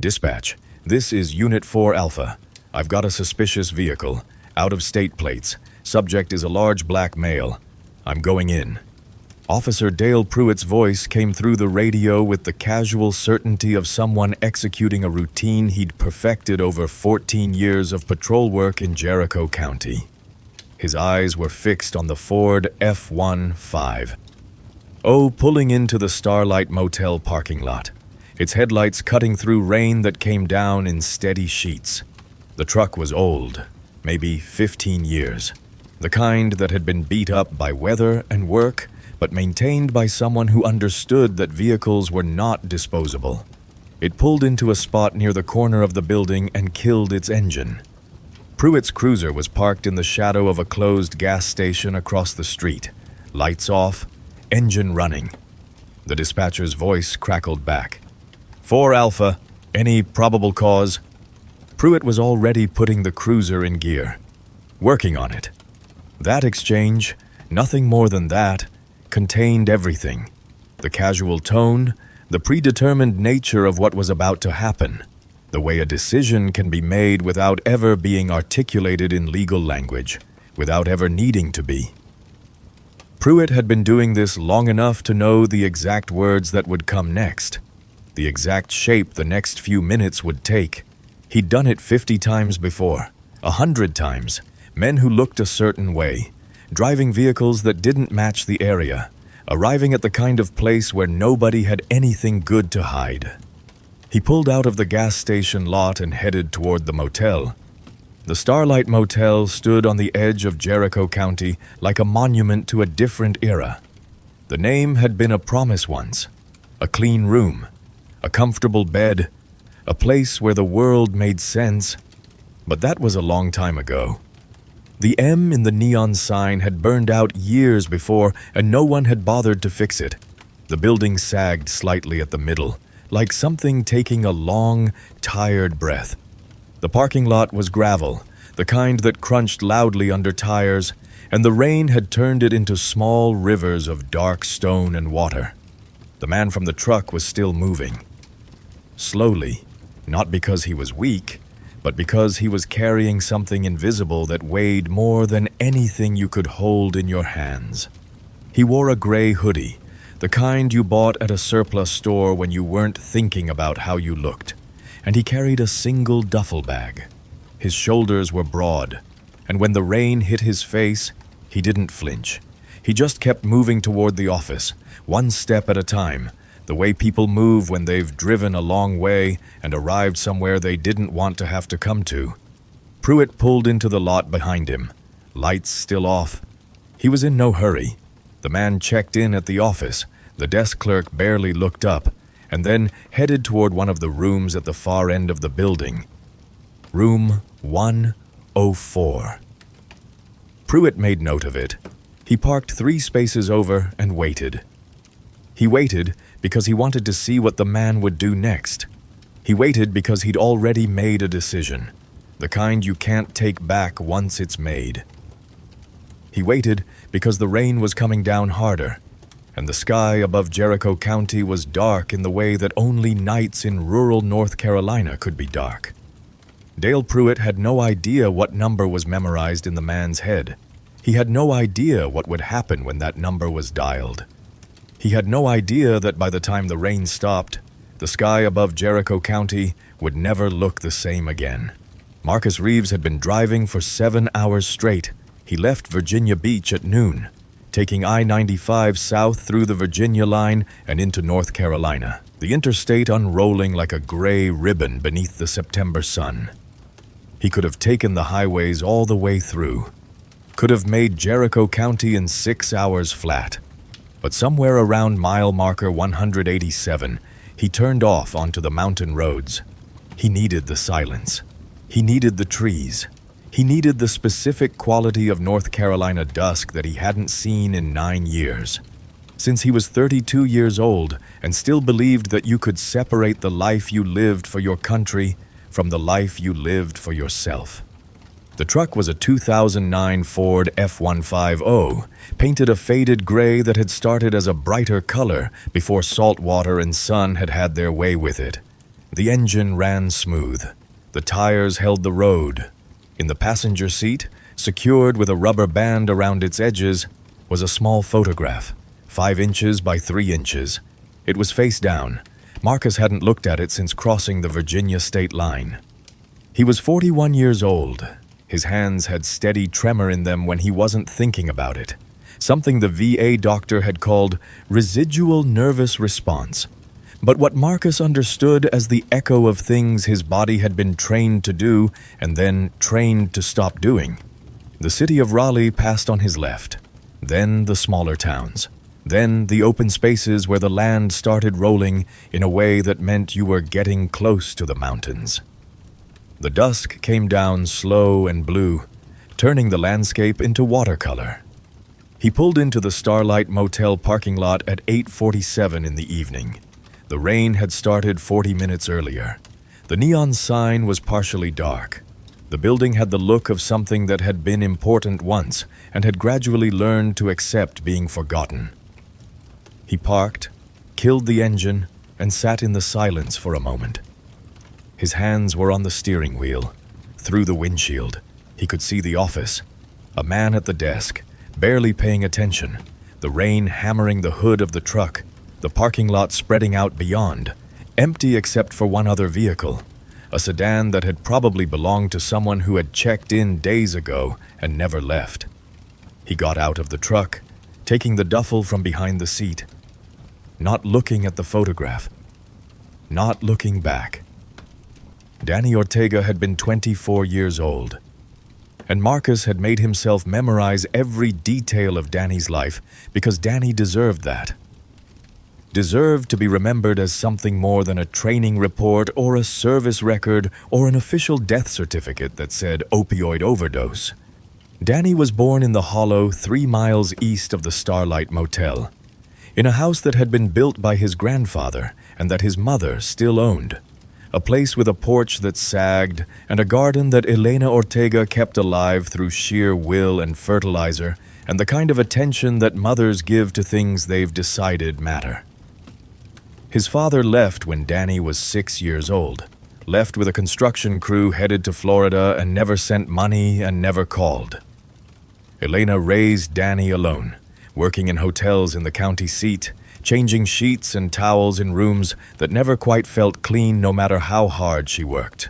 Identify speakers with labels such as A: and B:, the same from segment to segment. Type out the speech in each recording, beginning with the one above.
A: Dispatch, this is Unit 4 Alpha. I've got a suspicious vehicle, out-of-state plates. Subject is a large black male. I'm going in. Officer Dale Pruett's voice came through the radio with the casual certainty of someone executing a routine he'd perfected over 14 years of patrol work in Jericho County. His eyes were fixed on the Ford F-15. Pulling into the Starlight Motel parking lot, its headlights cutting through rain that came down in steady sheets. The truck was old, maybe 15 years, the kind that had been beat up by weather and work, but maintained by someone who understood that vehicles were not disposable. It pulled into a spot near the corner of the building and killed its engine. Pruett's cruiser was parked in the shadow of a closed gas station across the street, lights off, engine running. The dispatcher's voice crackled back. 4 Alpha, any probable cause? Pruett was already putting the cruiser in gear, working on it. That exchange, nothing more than that, contained everything. The casual tone, the predetermined nature of what was about to happen, the way a decision can be made without ever being articulated in legal language, without ever needing to be. Pruett had been doing this long enough to know the exact words that would come next, the exact shape the next few minutes would take. He'd done it 50 times before, 100 times, men who looked a certain way, driving vehicles that didn't match the area, arriving at the kind of place where nobody had anything good to hide. He pulled out of the gas station lot and headed toward the motel. The Starlight Motel stood on the edge of Jericho County like a monument to a different era. The name had been a promise once, a clean room, a comfortable bed, a place where the world made sense, but that was a long time ago. The M in the neon sign had burned out years before, and no one had bothered to fix it. The building sagged slightly at the middle, like something taking a long, tired breath. The parking lot was gravel, the kind that crunched loudly under tires, and the rain had turned it into small rivers of dark stone and water. The man from the truck was still moving. Slowly, not because he was weak, but because he was carrying something invisible that weighed more than anything you could hold in your hands. He wore a gray hoodie, the kind you bought at a surplus store when you weren't thinking about how you looked, and he carried a single duffel bag. His shoulders were broad, and when the rain hit his face, he didn't flinch. He just kept moving toward the office, one step at a time, the way people move when they've driven a long way and arrived somewhere they didn't want to have to come to. Pruett pulled into the lot behind him, lights still off. He was in no hurry. The man checked in at the office. The desk clerk barely looked up, and then headed toward one of the rooms at the far end of the building. Room 104. Pruett made note of it. He parked 3 spaces over and waited. He waited because he wanted to see what the man would do next. He waited because he'd already made a decision, the kind you can't take back once it's made. He waited because the rain was coming down harder, and the sky above Jericho County was dark in the way that only nights in rural North Carolina could be dark. Dale Pruett had no idea what number was memorized in the man's head. He had no idea what would happen when that number was dialed. He had no idea that by the time the rain stopped, the sky above Jericho County would never look the same again. Marcus Reeves had been driving for 7 hours straight. He left Virginia Beach at noon, taking I-95 south through the Virginia line and into North Carolina, the interstate unrolling like a gray ribbon beneath the September sun. He could have taken the highways all the way through, could have made Jericho County in 6 hours flat. But somewhere around mile marker 187, he turned off onto the mountain roads. He needed the silence. He needed the trees. He needed the specific quality of North Carolina dusk that he hadn't seen in 9 years. Since he was 32 years old and still believed that you could separate the life you lived for your country from the life you lived for yourself. The truck was a 2009 Ford F-150, painted a faded gray that had started as a brighter color before salt water and sun had had their way with it. The engine ran smooth. The tires held the road. In the passenger seat, secured with a rubber band around its edges, was a small photograph, 5 inches by 3 inches. It was face down. Marcus hadn't looked at it since crossing the Virginia state line. He was 41 years old. His hands had steady tremor in them when he wasn't thinking about it, something the VA doctor had called residual nervous response. But what Marcus understood as the echo of things his body had been trained to do and then trained to stop doing. The city of Raleigh passed on his left, then the smaller towns, then the open spaces where the land started rolling in a way that meant you were getting close to the mountains. The dusk came down slow and blue, turning the landscape into watercolor. He pulled into the Starlight Motel parking lot at 8:47 in the evening. The rain had started 40 minutes earlier. The neon sign was partially dark. The building had the look of something that had been important once and had gradually learned to accept being forgotten. He parked, killed the engine, and sat in the silence for a moment. His hands were on the steering wheel. Through the windshield, he could see the office. A man at the desk, barely paying attention, the rain hammering the hood of the truck, the parking lot spreading out beyond, empty except for one other vehicle, a sedan that had probably belonged to someone who had checked in days ago and never left. He got out of the truck, taking the duffel from behind the seat, not looking at the photograph, not looking back. Danny Ortega had been 24 years old, and Marcus had made himself memorize every detail of Danny's life because Danny deserved that. Deserved to be remembered as something more than a training report or a service record or an official death certificate that said opioid overdose. Danny was born in the hollow 3 miles east of the Starlight Motel, in a house that had been built by his grandfather and that his mother still owned. A place with a porch that sagged and a garden that Elena Ortega kept alive through sheer will and fertilizer and the kind of attention that mothers give to things they've decided matter. His father left when Danny was 6 years old, left with a construction crew headed to Florida and never sent money and never called. Elena raised Danny alone, working in hotels in the county seat, changing sheets and towels in rooms that never quite felt clean no matter how hard she worked.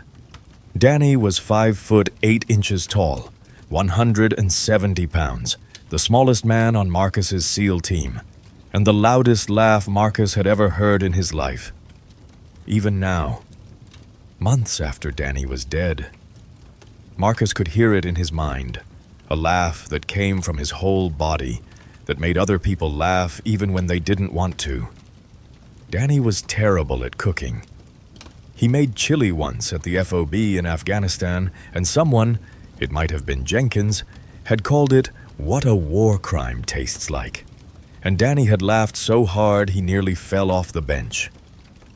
A: Danny was 5 foot 8 inches tall, 170 pounds, the smallest man on Marcus's SEAL team, and the loudest laugh Marcus had ever heard in his life. Even now, months after Danny was dead, Marcus could hear it in his mind, a laugh that came from his whole body, that made other people laugh even when they didn't want to. Danny was terrible at cooking. He made chili once at the FOB in Afghanistan, and someone, it might have been Jenkins, had called it what a war crime tastes like. And Danny had laughed so hard he nearly fell off the bench.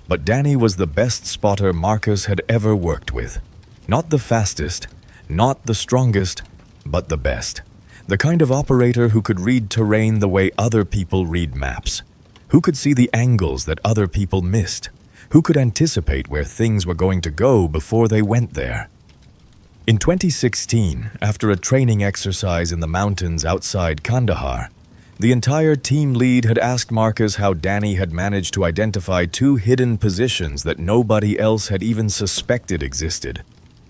A: But Danny was the best spotter Marcus had ever worked with. Not the fastest, not the strongest, but the best. The kind of operator who could read terrain the way other people read maps, who could see the angles that other people missed, who could anticipate where things were going to go before they went there. In 2016, after a training exercise in the mountains outside Kandahar, the entire team lead had asked Marcus how Danny had managed to identify 2 hidden positions that nobody else had even suspected existed.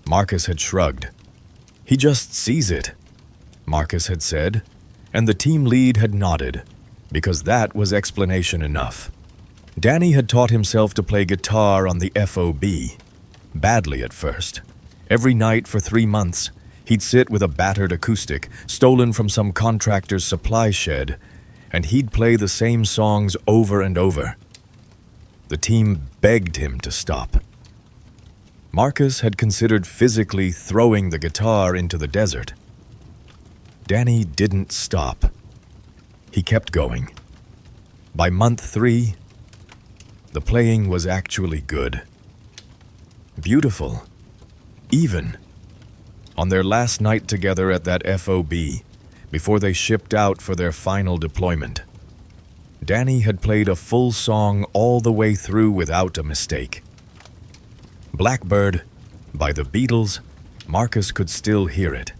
A: Marcus had shrugged. "He just sees it," Marcus had said, and the team lead had nodded, because that was explanation enough. Danny had taught himself to play guitar on the FOB, badly at first. Every night for 3 months, he'd sit with a battered acoustic, stolen from some contractor's supply shed, and he'd play the same songs over and over. The team begged him to stop. Marcus had considered physically throwing the guitar into the desert. Danny didn't stop. He kept going. By month 3, the playing was actually good. Beautiful. Even. On their last night together at that FOB, before they shipped out for their final deployment, Danny had played a full song all the way through without a mistake. Blackbird, by the Beatles, Marcus could still hear it.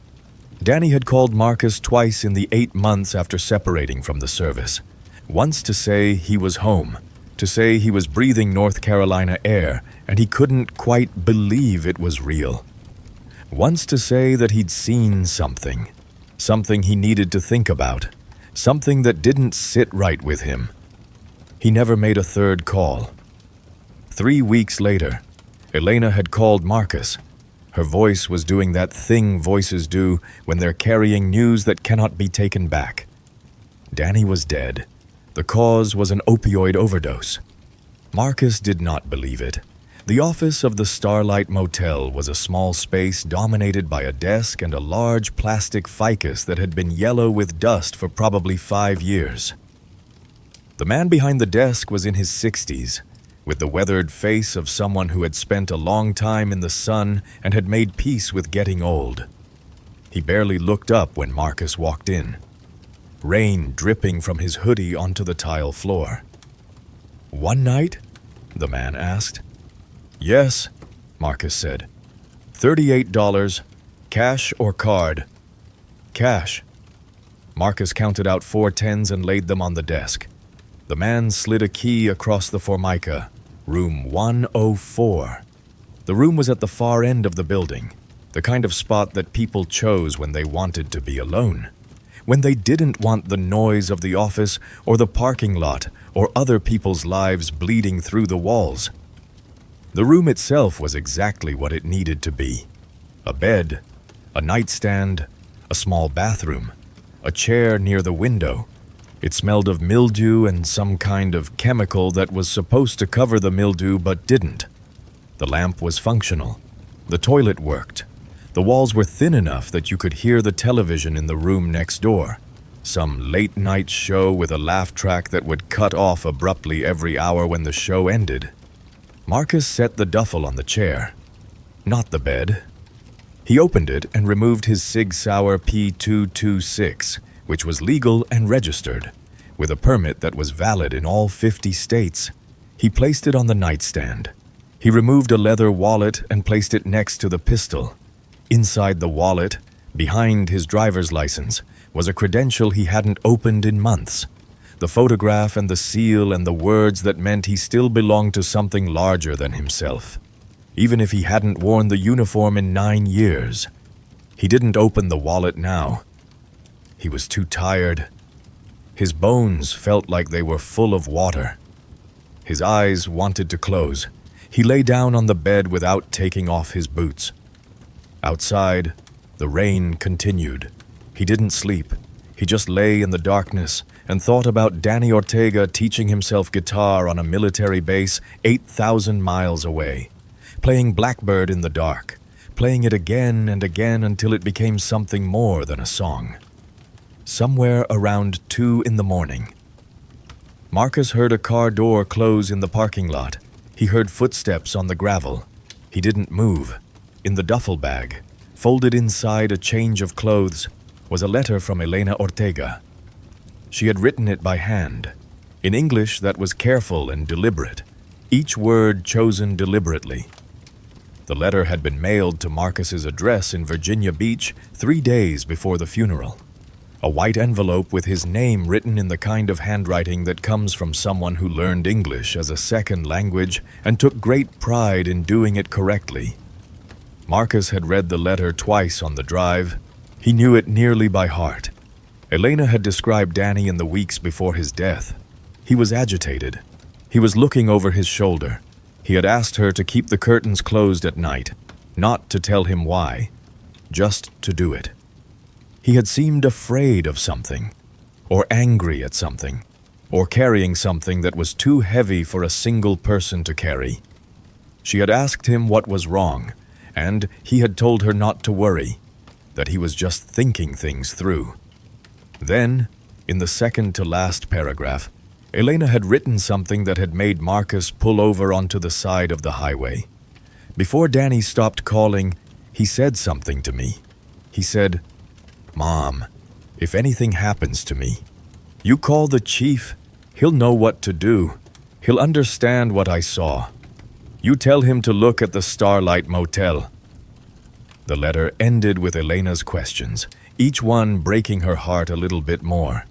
A: Danny had called Marcus twice in the 8 months after separating from the service. Once to say he was home, to say he was breathing North Carolina air and he couldn't quite believe it was real. Once to say that he'd seen something, something he needed to think about, something that didn't sit right with him. He never made a third call. 3 weeks later, Elena had called Marcus. Her voice was doing that thing voices do when they're carrying news that cannot be taken back. Danny was dead. The cause was an opioid overdose. Marcus did not believe it. The office of the Starlight Motel was a small space dominated by a desk and a large plastic ficus that had been yellow with dust for probably 5 years. The man behind the desk was in his 60s, with the weathered face of someone who had spent a long time in the sun and had made peace with getting old. He barely looked up when Marcus walked in, rain dripping from his hoodie onto the tile floor. "One night?" the man asked. "Yes," Marcus said. $38, cash or card?" "Cash." Marcus counted out 4 tens and laid them on the desk. The man slid a key across the formica. Room 104. The room was at the far end of the building, the kind of spot that people chose when they wanted to be alone, when they didn't want the noise of the office or the parking lot or other people's lives bleeding through the walls. The room itself was exactly what it needed to be. A bed, a nightstand, a small bathroom, a chair near the window. It smelled of mildew and some kind of chemical that was supposed to cover the mildew but didn't. The lamp was functional. The toilet worked. The walls were thin enough that you could hear the television in the room next door. Some late-night show with a laugh track that would cut off abruptly every hour when the show ended. Marcus set the duffel on the chair, not the bed. He opened it and removed his Sig Sauer P226, which was legal and registered, with a permit that was valid in all 50 states. He placed it on the nightstand. He removed a leather wallet and placed it next to the pistol. Inside the wallet, behind his driver's license, was a credential he hadn't opened in months. The photograph and the seal and the words that meant he still belonged to something larger than himself. Even if he hadn't worn the uniform in 9 years. He didn't open the wallet now. He was too tired. His bones felt like they were full of water. His eyes wanted to close. He lay down on the bed without taking off his boots. Outside, the rain continued. He didn't sleep. He just lay in the darkness and thought about Danny Ortega teaching himself guitar on a military base 8,000 miles away, playing Blackbird in the dark, playing it again and again until it became something more than a song. Somewhere around 2 in the morning, Marcus heard a car door close in the parking lot. He heard footsteps on the gravel. He didn't move. In the duffel bag, folded inside a change of clothes, was a letter from Elena Ortega. She had written it by hand, in English that was careful and deliberate, each word chosen deliberately. The letter had been mailed to Marcus's address in Virginia Beach 3 days before the funeral. A white envelope with his name written in the kind of handwriting that comes from someone who learned English as a second language and took great pride in doing it correctly. Marcus had read the letter twice on the drive. He knew it nearly by heart. Elena had described Danny in the weeks before his death. He was agitated. He was looking over his shoulder. He had asked her to keep the curtains closed at night, not to tell him why, just to do it. He had seemed afraid of something, or angry at something, or carrying something that was too heavy for a single person to carry. She had asked him what was wrong, and he had told her not to worry, that he was just thinking things through. Then, in the second-to-last paragraph, Elena had written something that had made Marcus pull over onto the side of the highway. Before Danny stopped calling, he said something to me. He said, "Mom, if anything happens to me, you call the chief. He'll know what to do. He'll understand what I saw. You tell him to look at the Starlight Motel." The letter ended with Elena's questions, each one breaking her heart a little bit more.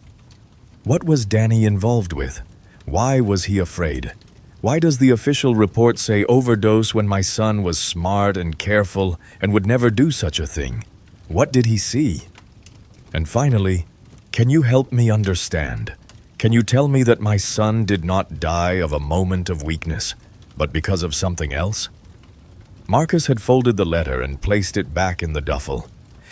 A: What was Danny involved with? Why was he afraid? Why does the official report say overdose when my son was smart and careful and would never do such a thing? What did he see? And finally, can you help me understand? Can you tell me that my son did not die of a moment of weakness, but because of something else? Marcus had folded the letter and placed it back in the duffel.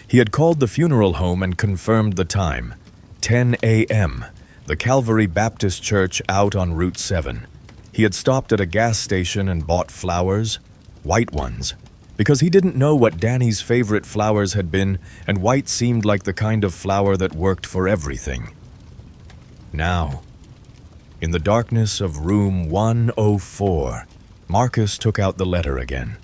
A: He had called the funeral home and confirmed the time, 10 a.m., the Calvary Baptist Church out on Route 7. He had stopped at a gas station and bought flowers, white ones, because he didn't know what Danny's favorite flowers had been, and white seemed like the kind of flower that worked for everything. Now, in the darkness of room 104, Marcus took out the letter again.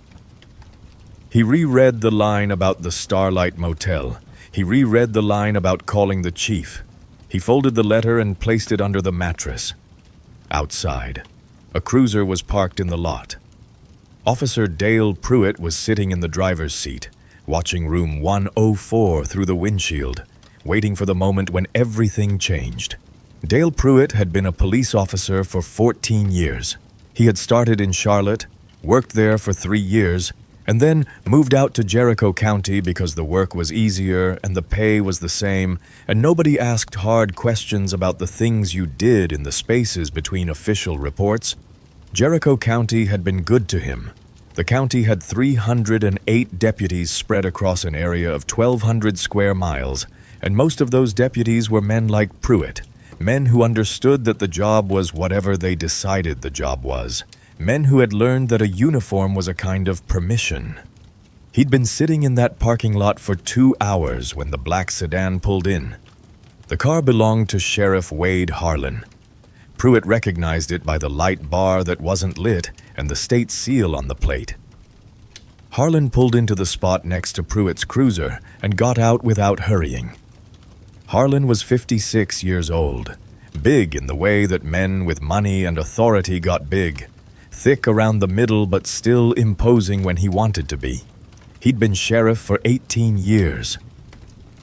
A: He reread the line about the Starlight Motel. He reread the line about calling the chief. He folded the letter and placed it under the mattress. Outside, a cruiser was parked in the lot. Officer Dale Pruett was sitting in the driver's seat, watching room 104 through the windshield, waiting for the moment when everything changed. Dale Pruett had been a police officer for 14 years. He had started in Charlotte, worked there for 3 years, and then moved out to Jericho County because the work was easier and the pay was the same, and nobody asked hard questions about the things you did in the spaces between official reports. Jericho County had been good to him. The county had 308 deputies spread across an area of 1,200 square miles, and most of those deputies were men like Pruett, men who understood that the job was whatever they decided the job was. Men who had learned that a uniform was a kind of permission. He'd been sitting in that parking lot for 2 hours when the black sedan pulled in. The car belonged to Sheriff Wade Harlan. Pruett recognized it by the light bar that wasn't lit and the state seal on the plate. Harlan pulled into the spot next to Pruett's cruiser and got out without hurrying. Harlan was 56 years old, big in the way that men with money and authority got big. Thick around the middle but still imposing when he wanted to be. He'd been sheriff for 18 years.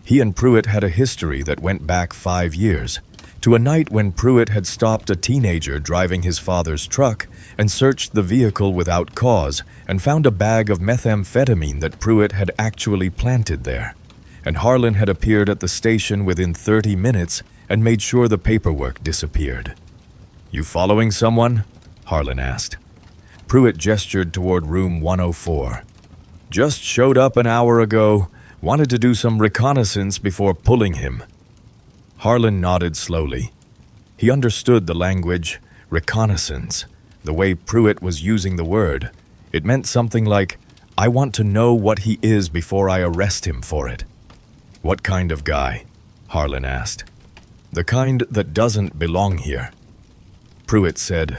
A: He and Pruett had a history that went back 5 years, to a night when Pruett had stopped a teenager driving his father's truck and searched the vehicle without cause and found a bag of methamphetamine that Pruett had actually planted there. And Harlan had appeared at the station within 30 minutes and made sure the paperwork disappeared. "You following someone?" Harlan asked. Pruett gestured toward room 104. "Just showed up an hour ago. Wanted to do some reconnaissance before pulling him." Harlan nodded slowly. He understood the language, reconnaissance, the way Pruett was using the word. It meant something like, "I want to know what he is before I arrest him for it." "What kind of guy?" Harlan asked. "The kind that doesn't belong here." Pruett said.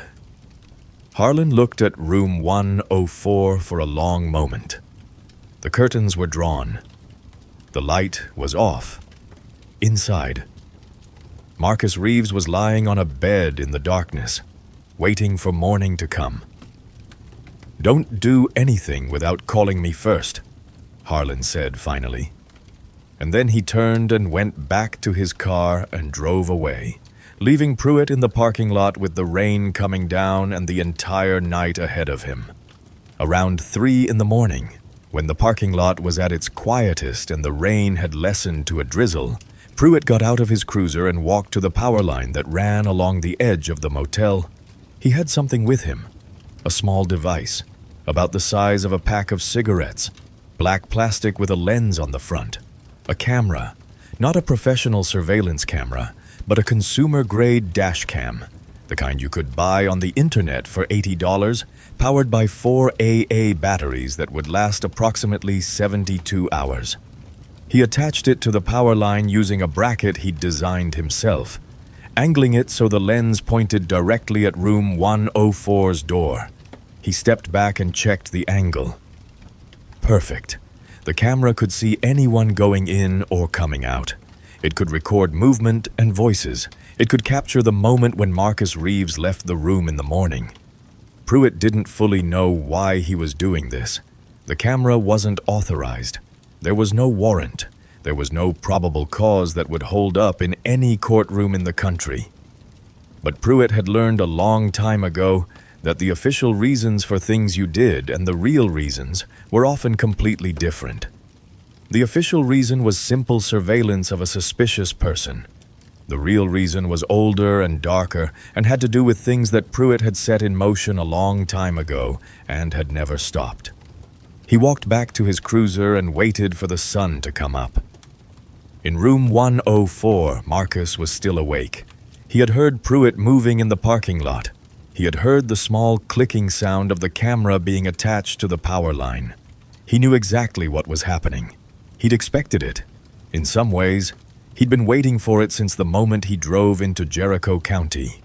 A: Harlan looked at room 104 for a long moment. The curtains were drawn. The light was off. Inside, Marcus Reeves was lying on a bed in the darkness, waiting for morning to come. "Don't do anything without calling me first," Harlan said finally. And then he turned and went back to his car and drove away, leaving Pruett in the parking lot with the rain coming down and the entire night ahead of him. Around 3 in the morning, when the parking lot was at its quietest and the rain had lessened to a drizzle, Pruett got out of his cruiser and walked to the power line that ran along the edge of the motel. He had something with him, a small device, about the size of a pack of cigarettes, black plastic with a lens on the front, a camera, not a professional surveillance camera, but a consumer-grade dash cam, the kind you could buy on the internet for $80, powered by 4 AA batteries that would last approximately 72 hours. He attached it to the power line using a bracket he'd designed himself, angling it so the lens pointed directly at room 104's door. He stepped back and checked the angle. Perfect. The camera could see anyone going in or coming out. It could record movement and voices. It could capture the moment when Marcus Reeves left the room in the morning. Pruett didn't fully know why he was doing this. The camera wasn't authorized. There was no warrant. There was no probable cause that would hold up in any courtroom in the country. But Pruett had learned a long time ago that the official reasons for things you did and the real reasons were often completely different. The official reason was simple surveillance of a suspicious person. The real reason was older and darker and had to do with things that Pruett had set in motion a long time ago and had never stopped. He walked back to his cruiser and waited for the sun to come up. In room 104, Marcus was still awake. He had heard Pruett moving in the parking lot. He had heard the small clicking sound of the camera being attached to the power line. He knew exactly what was happening. He'd expected it. In some ways, he'd been waiting for it since the moment he drove into Jericho County.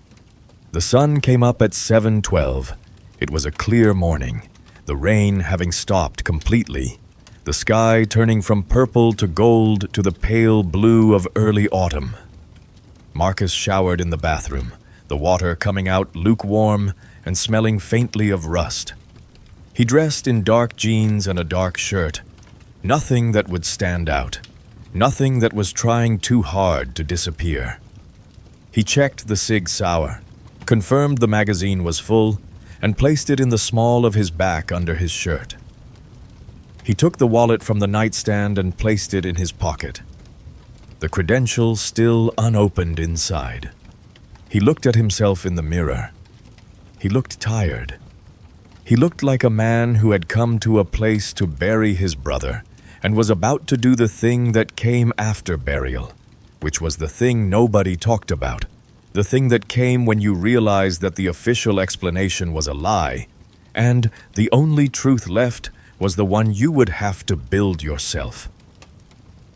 A: The sun came up at 7:12. It was a clear morning, the rain having stopped completely, the sky turning from purple to gold to the pale blue of early autumn. Marcus showered in the bathroom, the water coming out lukewarm and smelling faintly of rust. He dressed in dark jeans and a dark shirt, nothing that would stand out, nothing that was trying too hard to disappear. He checked the Sig Sauer, confirmed the magazine was full, and placed it in the small of his back under his shirt. He took the wallet from the nightstand and placed it in his pocket. The credentials still unopened inside. He looked at himself in the mirror. He looked tired. He looked like a man who had come to a place to bury his brother and was about to do the thing that came after burial, which was the thing nobody talked about, the thing that came when you realized that the official explanation was a lie, and the only truth left was the one you would have to build yourself.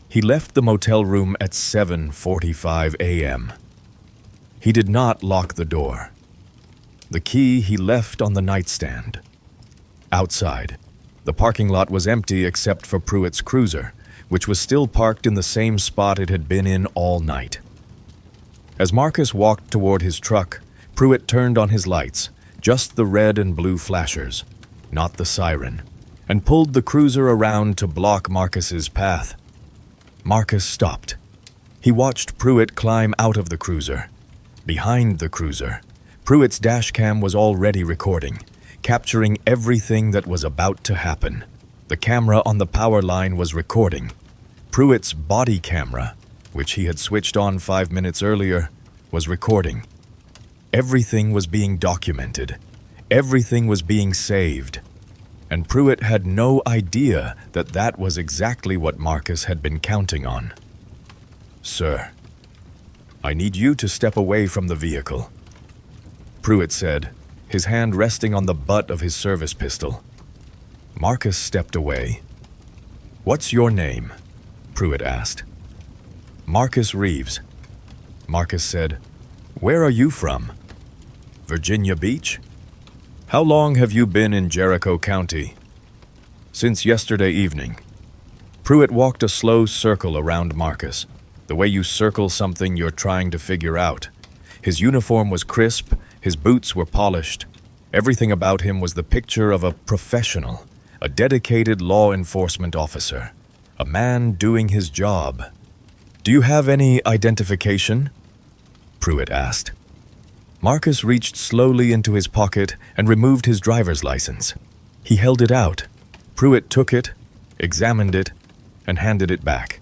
A: He left the motel room at 7:45 a.m. He did not lock the door. The key he left on the nightstand. Outside, the parking lot was empty except for Pruett's cruiser, which was still parked in the same spot it had been in all night. As Marcus walked toward his truck, Pruett turned on his lights, just the red and blue flashers, not the siren, and pulled the cruiser around to block Marcus's path. Marcus stopped. He watched Pruett climb out of the cruiser. Behind the cruiser, Pruett's dashcam was already recording, capturing everything that was about to happen. The camera on the power line was recording. Pruett's body camera, which he had switched on 5 minutes earlier, was recording. Everything was being documented. Everything was being saved. And Pruett had no idea that that was exactly what Marcus had been counting on. "Sir, I need you to step away from the vehicle," Pruett said, his hand resting on the butt of his service pistol. Marcus stepped away. "What's your name?" Pruett asked. "Marcus Reeves." Marcus said, "Where are you from?" "Virginia Beach." "How long have you been in Jericho County?" "Since yesterday evening." Pruett walked a slow circle around Marcus, the way you circle something you're trying to figure out. His uniform was crisp, his boots were polished. Everything about him was the picture of a professional, a dedicated law enforcement officer, a man doing his job. "Do you have any identification?" Pruett asked. Marcus reached slowly into his pocket and removed his driver's license. He held it out. Pruett took it, examined it, and handed it back.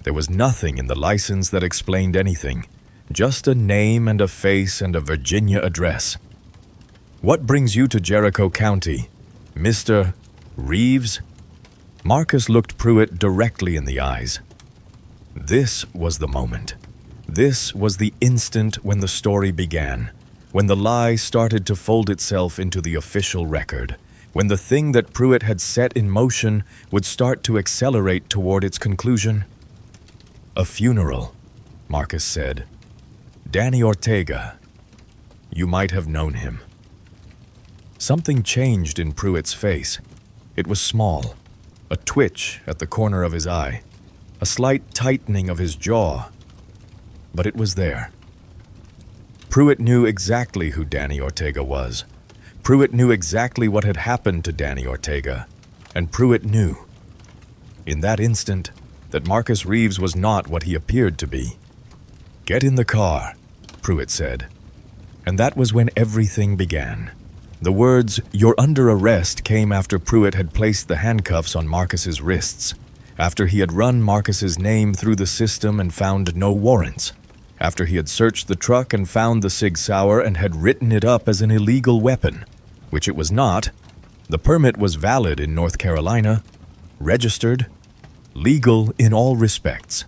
A: There was nothing in the license that explained anything, just a name and a face and a Virginia address. "What brings you to Jericho County, Mr. Reeves?" Marcus looked Pruett directly in the eyes. This was the moment. This was the instant when the story began, when the lie started to fold itself into the official record, when the thing that Pruett had set in motion would start to accelerate toward its conclusion. "A funeral," Marcus said. "Danny Ortega. You might have known him." Something changed in Pruett's face. It was small, a twitch at the corner of his eye, a slight tightening of his jaw. But it was there. Pruett knew exactly who Danny Ortega was. Pruett knew exactly what had happened to Danny Ortega, and Pruett knew, in that instant, that Marcus Reeves was not what he appeared to be. "Get in the car," Pruett said. And that was when everything began. The words, "You're under arrest," came after Pruett had placed the handcuffs on Marcus's wrists, after he had run Marcus's name through the system and found no warrants, after he had searched the truck and found the Sig Sauer and had written it up as an illegal weapon, which it was not. The permit was valid in North Carolina, registered, legal in all respects.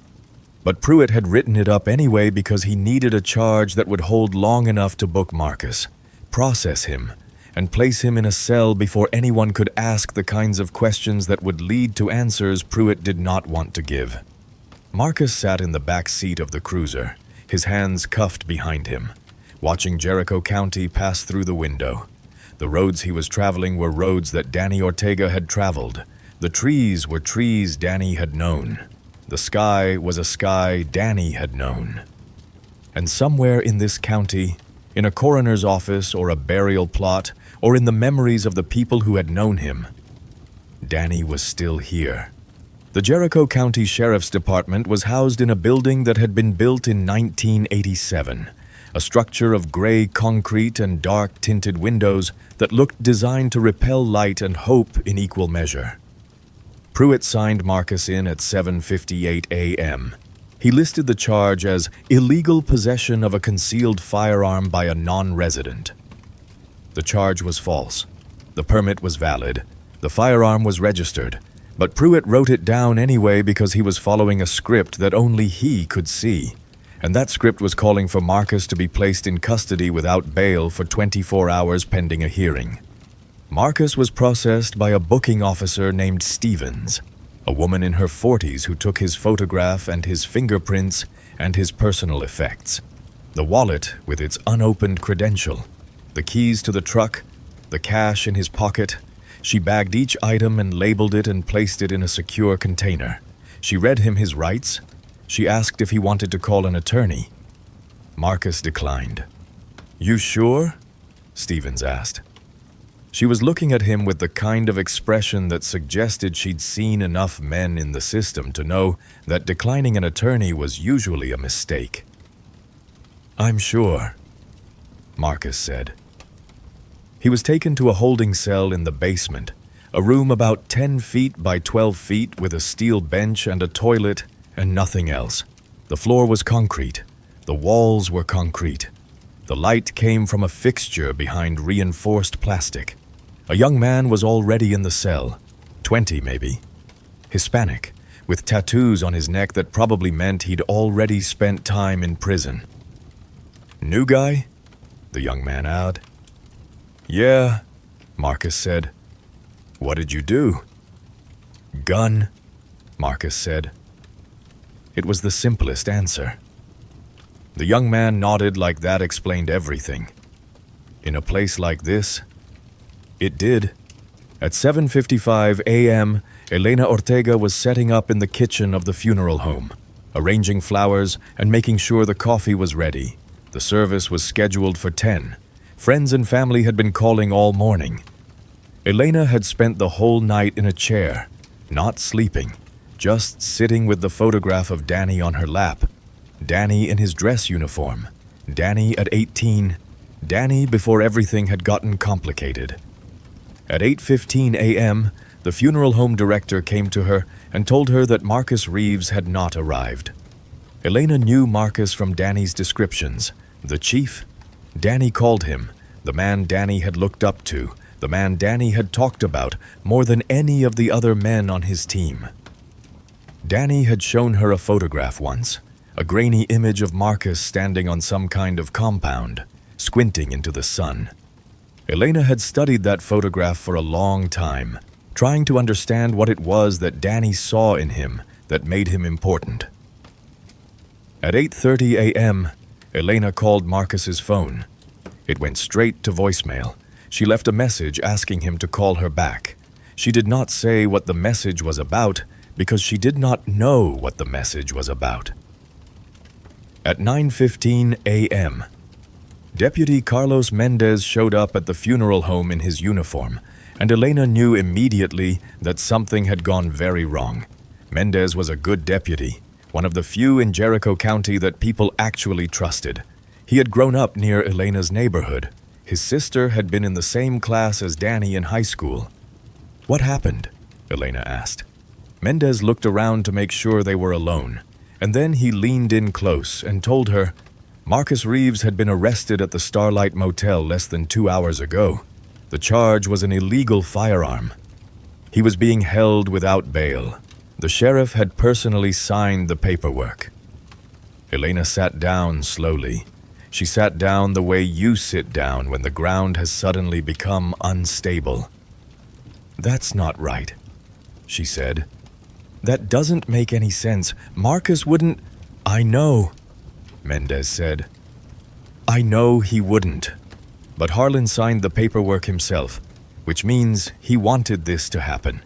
A: But Pruett had written it up anyway because he needed a charge that would hold long enough to book Marcus, process him, and place him in a cell before anyone could ask the kinds of questions that would lead to answers Pruett did not want to give. Marcus sat in the back seat of the cruiser, his hands cuffed behind him, watching Jericho County pass through the window. The roads he was traveling were roads that Danny Ortega had traveled. The trees were trees Danny had known. The sky was a sky Danny had known. And somewhere in this county, in a coroner's office or a burial plot, or in the memories of the people who had known him, Danny was still here. The Jericho County Sheriff's Department was housed in a building that had been built in 1987, a structure of gray concrete and dark-tinted windows that looked designed to repel light and hope in equal measure. Pruett signed Marcus in at 7:58 a.m. He listed the charge as illegal possession of a concealed firearm by a non-resident. The charge was false. The permit was valid. The firearm was registered. But Pruett wrote it down anyway because he was following a script that only he could see. And that script was calling for Marcus to be placed in custody without bail for 24 hours pending a hearing. Marcus was processed by a booking officer named Stevens, a woman in her 40s who took his photograph and his fingerprints and his personal effects. The wallet with its unopened credential, the keys to the truck, the cash in his pocket. She bagged each item and labeled it and placed it in a secure container. She read him his rights. She asked if he wanted to call an attorney. Marcus declined. "You sure?" Stevens asked. She was looking at him with the kind of expression that suggested she'd seen enough men in the system to know that declining an attorney was usually a mistake. "I'm sure," Marcus said. He was taken to a holding cell in the basement, a room about 10 feet by 12 feet with a steel bench and a toilet and nothing else. The floor was concrete. The walls were concrete. The light came from a fixture behind reinforced plastic. A young man was already in the cell, 20 maybe. Hispanic, with tattoos on his neck that probably meant he'd already spent time in prison. "New guy?" the young man asked. "Yeah," Marcus said. "What did you do?" "Gun," Marcus said. It was the simplest answer. The young man nodded like that explained everything. In a place like this, it did. At 7:55 a.m., Elena Ortega was setting up in the kitchen of the funeral home, arranging flowers and making sure the coffee was ready. The service was scheduled for 10. Friends and family had been calling all morning. Elena had spent the whole night in a chair, not sleeping, just sitting with the photograph of Danny on her lap. Danny in his dress uniform. Danny at 18. Danny before everything had gotten complicated. At 8:15 a.m., the funeral home director came to her and told her that Marcus Reeves had not arrived. Elena knew Marcus from Danny's descriptions. The chief? Danny called him, the man Danny had looked up to, the man Danny had talked about more than any of the other men on his team. Danny had shown her a photograph once, a grainy image of Marcus standing on some kind of compound, squinting into the sun. Elena had studied that photograph for a long time, trying to understand what it was that Danny saw in him that made him important. At 8:30 a.m., Elena called Marcus's phone. It went straight to voicemail. She left a message asking him to call her back. She did not say what the message was about because she did not know what the message was about. At 9:15 a.m., Deputy Carlos Mendez showed up at the funeral home in his uniform, and Elena knew immediately that something had gone very wrong. Mendez was a good deputy, one of the few in Jericho County that people actually trusted. He had grown up near Elena's neighborhood. His sister had been in the same class as Danny in high school. "What happened?" Elena asked. Mendez looked around to make sure they were alone, and then he leaned in close and told her Marcus Reeves had been arrested at the Starlight Motel less than 2 hours ago. The charge was an illegal firearm. He was being held without bail. The sheriff had personally signed the paperwork. Elena sat down slowly. She sat down the way you sit down when the ground has suddenly become unstable. "That's not right," she said. "That doesn't make any sense. Marcus wouldn't—" "I know," Mendez said. "I know he wouldn't. But Harlan signed the paperwork himself, which means he wanted this to happen."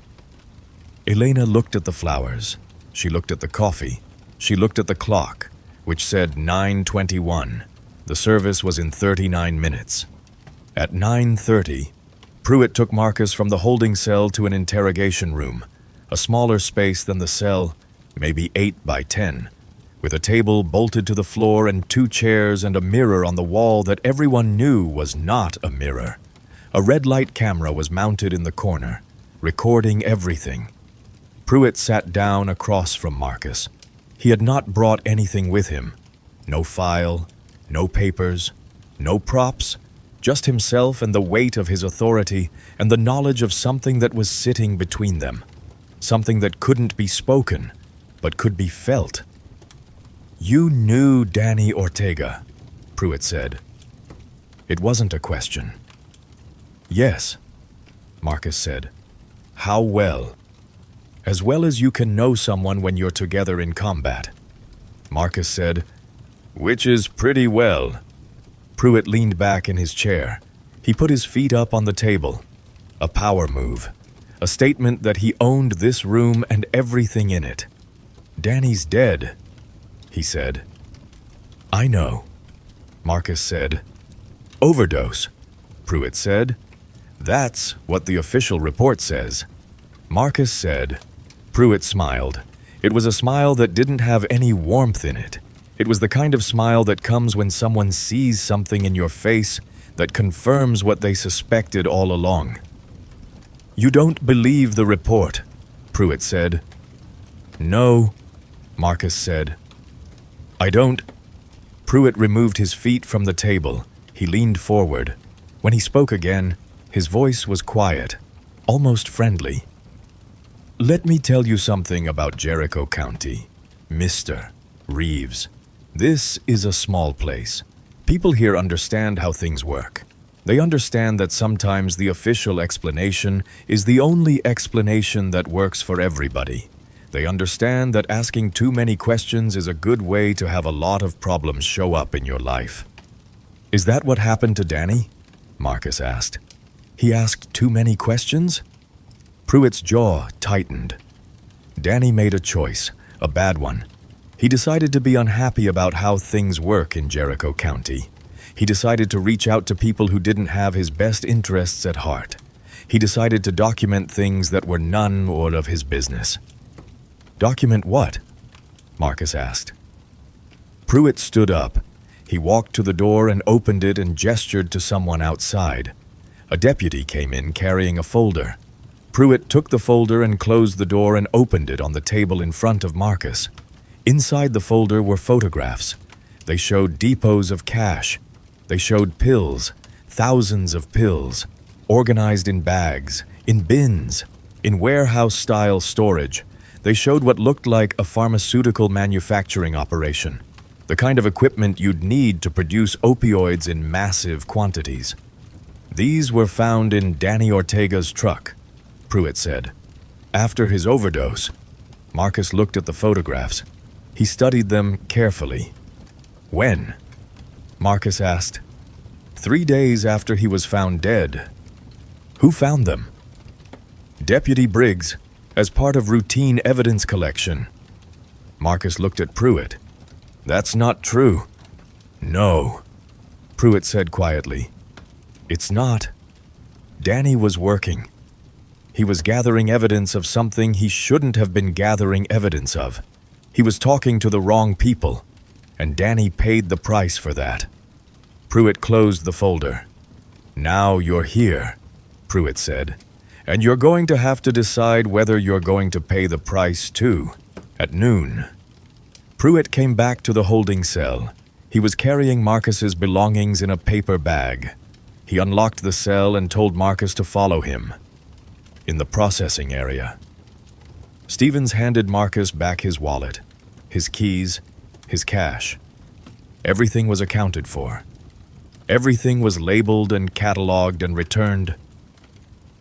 A: Elena looked at the flowers. She looked at the coffee. She looked at the clock, which said 9:21. The service was in 39 minutes. At 9:30, Pruett took Marcus from the holding cell to an interrogation room, a smaller space than the cell, maybe 8 by 10, with a table bolted to the floor and 2 chairs and a mirror on the wall that everyone knew was not a mirror. A red light camera was mounted in the corner, recording everything. Pruett sat down across from Marcus. He had not brought anything with him. No file, no papers, no props, just himself and the weight of his authority and the knowledge of something that was sitting between them. Something that couldn't be spoken, but could be felt. "You knew Danny Ortega," Pruett said. It wasn't a question. "Yes," Marcus said. "How well?" "As well as you can know someone when you're together in combat." Marcus said, "Which is pretty well." Pruett leaned back in his chair. He put his feet up on the table. A power move. A statement that he owned this room and everything in it. "Danny's dead," he said. "I know," Marcus said. "Overdose," Pruett said. "That's what the official report says," Marcus said. Pruett smiled. It was a smile that didn't have any warmth in it. It was the kind of smile that comes when someone sees something in your face that confirms what they suspected all along. "You don't believe the report," Pruett said. "No," Marcus said. "I don't." Pruett removed his feet from the table. He leaned forward. When he spoke again, his voice was quiet, almost friendly. "Let me tell you something about Jericho County, Mr. Reeves. This is a small place. People here understand how things work. They understand that sometimes the official explanation is the only explanation that works for everybody. They understand that asking too many questions is a good way to have a lot of problems show up in your life." "Is that what happened to Danny?" Marcus asked. "He asked too many questions?" Pruett's jaw tightened. Danny made a choice, a bad one. He decided to be unhappy about how things work in Jericho County. He decided to reach out to people who didn't have his best interests at heart. He decided to document things that were none of his business. "Document what?" Marcus asked. Pruett stood up. He walked to the door and opened it and gestured to someone outside. A deputy came in carrying a folder. Pruett took the folder and closed the door and opened it on the table in front of Marcus. Inside the folder were photographs. They showed depots of cash. They showed pills, thousands of pills, organized in bags, in bins, in warehouse-style storage. They showed what looked like a pharmaceutical manufacturing operation, the kind of equipment you'd need to produce opioids in massive quantities. "These were found in Danny Ortega's truck," Pruett said. "After his overdose." Marcus looked at the photographs. He studied them carefully. "When?" Marcus asked. 3 days after he was found dead." "Who found them?" "Deputy Briggs, as part of routine evidence collection." Marcus looked at Pruett. "That's not true." "No." Pruett said quietly. It's not. Danny was working. He was gathering evidence of something he shouldn't have been gathering evidence of. He was talking to the wrong people, and Danny paid the price for that. Pruett closed the folder. Now you're here, Pruett said, and you're going to have to decide whether you're going to pay the price too, at noon. Pruett came back to the holding cell. He was carrying Marcus's belongings in a paper bag. He unlocked the cell and told Marcus to follow him. In the processing area. Stevens handed Marcus back his wallet, his keys, his cash. Everything was accounted for. Everything was labeled and cataloged and returned.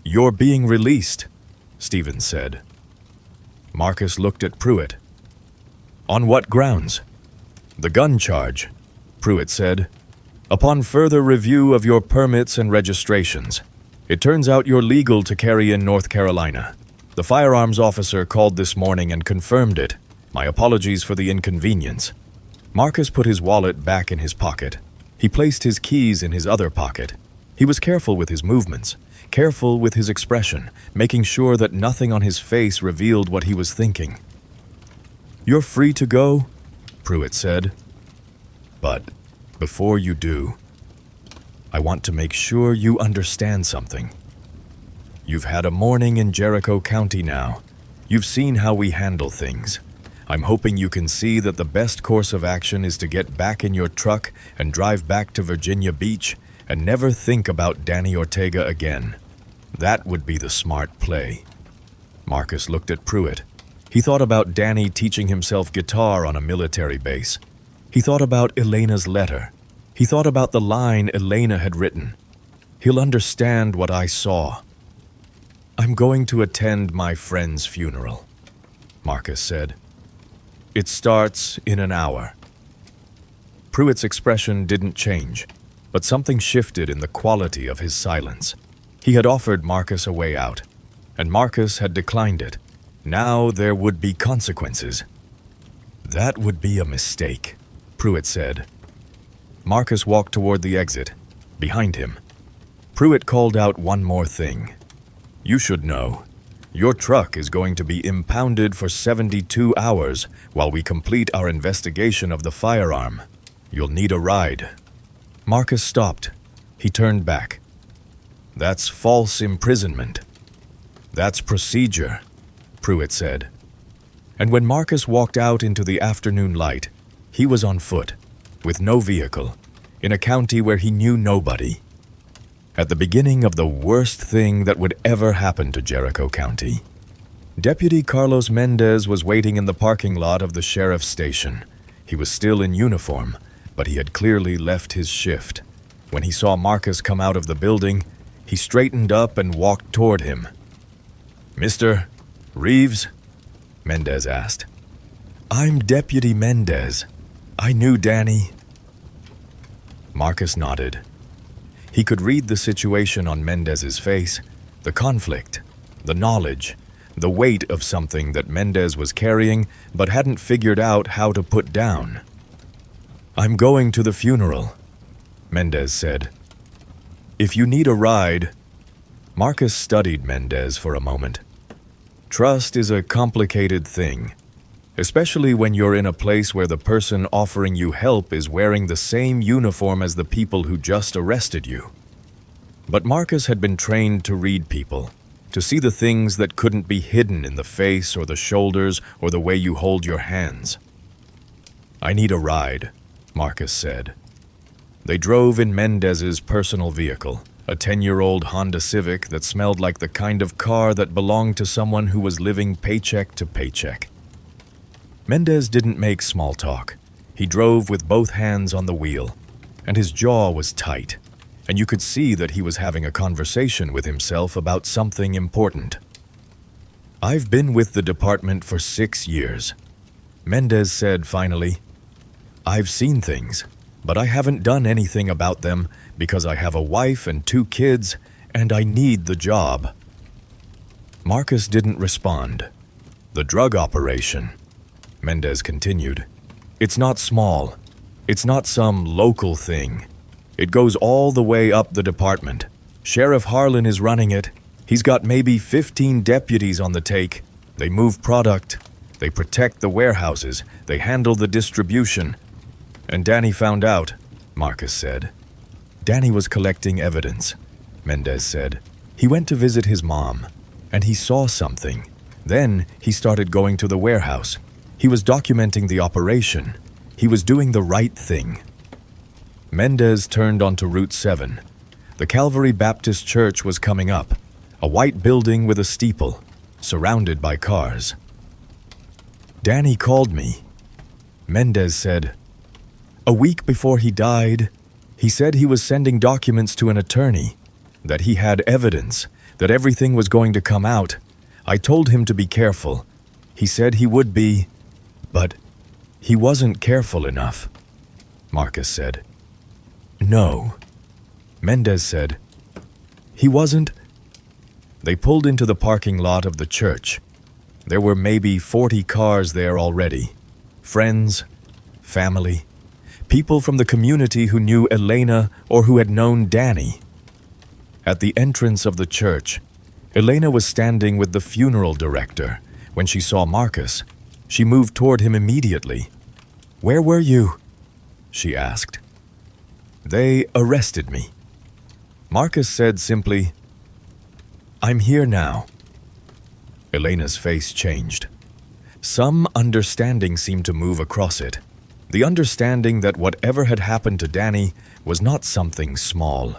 A: You're being released, Stevens said. Marcus looked at Pruett. On what grounds? The gun charge, Pruett said. Upon further review of your permits and registrations, it turns out you're legal to carry in North Carolina. The firearms officer called this morning and confirmed it. My apologies for the inconvenience. Marcus put his wallet back in his pocket. He placed his keys in his other pocket. He was careful with his movements, careful with his expression, making sure that nothing on his face revealed what he was thinking. You're free to go, Pruett said. But before you do, I want to make sure you understand something. You've had a morning in Jericho County now. You've seen how we handle things. I'm hoping you can see that the best course of action is to get back in your truck and drive back to Virginia Beach and never think about Danny Ortega again. That would be the smart play. Marcus looked at Pruett. He thought about Danny teaching himself guitar on a military base. He thought about Elena's letter. He thought about the line Elena had written. He'll understand what I saw. I'm going to attend my friend's funeral, Marcus said. It starts in an hour. Pruett's expression didn't change, but something shifted in the quality of his silence. He had offered Marcus a way out, and Marcus had declined it. Now there would be consequences. That would be a mistake, Pruett said. Marcus walked toward the exit, behind him. Pruett called out one more thing. You should know. Your truck is going to be impounded for 72 hours while we complete our investigation of the firearm. You'll need a ride. Marcus stopped. He turned back. That's false imprisonment. That's procedure, Pruett said. And when Marcus walked out into the afternoon light, he was on foot, with no vehicle, in a county where he knew nobody. At the beginning of the worst thing that would ever happen to Jericho County. Deputy Carlos Mendez was waiting in the parking lot of the sheriff's station. He was still in uniform, but he had clearly left his shift. When he saw Marcus come out of the building, he straightened up and walked toward him. Mr. Reeves? Mendez asked. I'm Deputy Mendez. I knew Danny. Marcus nodded. He could read the situation on Mendez's face, the conflict, the knowledge, the weight of something that Mendez was carrying but hadn't figured out how to put down. I'm going to the funeral, Mendez said. If you need a ride... Marcus studied Mendez for a moment. Trust is a complicated thing, especially when you're in a place where the person offering you help is wearing the same uniform as the people who just arrested you. But Marcus had been trained to read people, to see the things that couldn't be hidden in the face or the shoulders or the way you hold your hands. I need a ride, Marcus said. They drove in Mendez's personal vehicle, a 10-year-old Honda Civic that smelled like the kind of car that belonged to someone who was living paycheck to paycheck. Mendez didn't make small talk. He drove with both hands on the wheel, and his jaw was tight, and you could see that he was having a conversation with himself about something important. I've been with the department for 6 years, Mendez said finally. I've seen things, but I haven't done anything about them because I have a wife and 2 kids, and I need the job. Marcus didn't respond. The drug operation, Mendez continued. It's not small. It's not some local thing. It goes all the way up the department. Sheriff Harlan is running it. He's got maybe 15 deputies on the take. They move product. They protect the warehouses. They handle the distribution. And Danny found out, Marcus said. Danny was collecting evidence, Mendez said. He went to visit his mom, and he saw something. Then he started going to the warehouse. He was documenting the operation. He was doing the right thing. Mendez turned onto Route 7. The Calvary Baptist Church was coming up, a white building with a steeple, surrounded by cars. Danny called me. Mendez said, a week before he died, he said he was sending documents to an attorney, that he had evidence, that everything was going to come out. I told him to be careful. He said he would be, but he wasn't careful enough, Marcus said. No, Mendez said. He wasn't. They pulled into the parking lot of the church. There were maybe 40 cars there already. Friends, family, people from the community who knew Elena or who had known Danny. At the entrance of the church, Elena was standing with the funeral director. When she saw Marcus, she moved toward him immediately. Where were you? She asked. They arrested me. Marcus said simply, I'm here now. Elena's face changed. Some understanding seemed to move across it. The understanding that whatever had happened to Danny was not something small,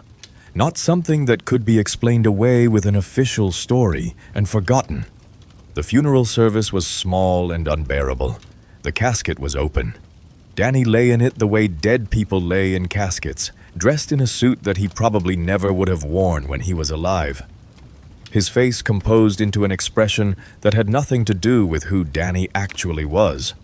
A: not something that could be explained away with an official story and forgotten. The funeral service was small and unbearable. The casket was open. Danny lay in it the way dead people lay in caskets, dressed in a suit that he probably never would have worn when he was alive. His face composed into an expression that had nothing to do with who Danny actually was.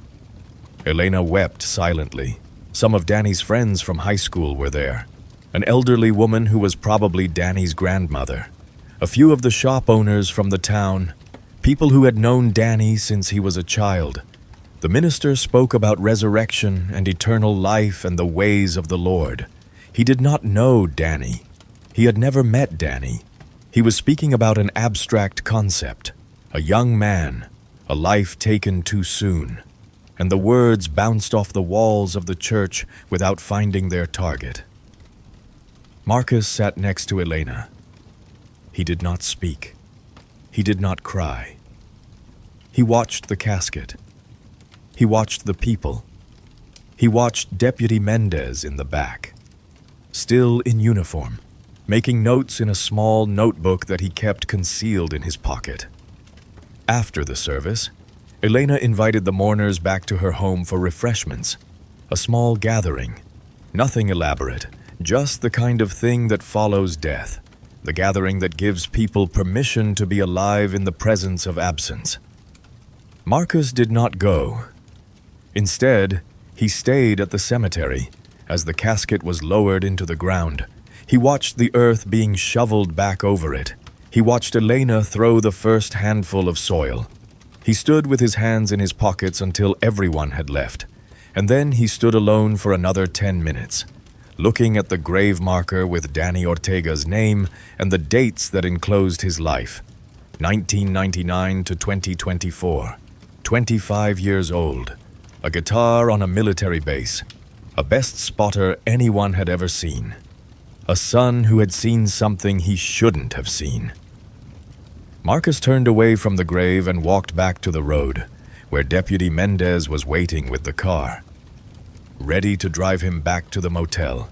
A: Elena wept silently. Some of Danny's friends from high school were there. An elderly woman who was probably Danny's grandmother. A few of the shop owners from the town. People who had known Danny since he was a child. The minister spoke about resurrection and eternal life and the ways of the Lord. He did not know Danny. He had never met Danny. He was speaking about an abstract concept, a young man, a life taken too soon, and the words bounced off the walls of the church without finding their target. Marcus sat next to Elena. He did not speak. He did not cry. He watched the casket. He watched the people. He watched Deputy Mendez in the back, still in uniform, making notes in a small notebook that he kept concealed in his pocket. After the service, Elena invited the mourners back to her home for refreshments, a small gathering. Nothing elaborate, just the kind of thing that follows death, the gathering that gives people permission to be alive in the presence of absence. Marcus did not go. Instead, he stayed at the cemetery as the casket was lowered into the ground. He watched the earth being shoveled back over it. He watched Elena throw the first handful of soil. He stood with his hands in his pockets until everyone had left, and then he stood alone for another 10 minutes, looking at the grave marker with Danny Ortega's name and the dates that enclosed his life, 1999 to 2024, 25 years old, a guitar on a military base, a best spotter anyone had ever seen, a son who had seen something he shouldn't have seen. Marcus turned away from the grave and walked back to the road, where Deputy Mendez was waiting with the car, ready to drive him back to the motel.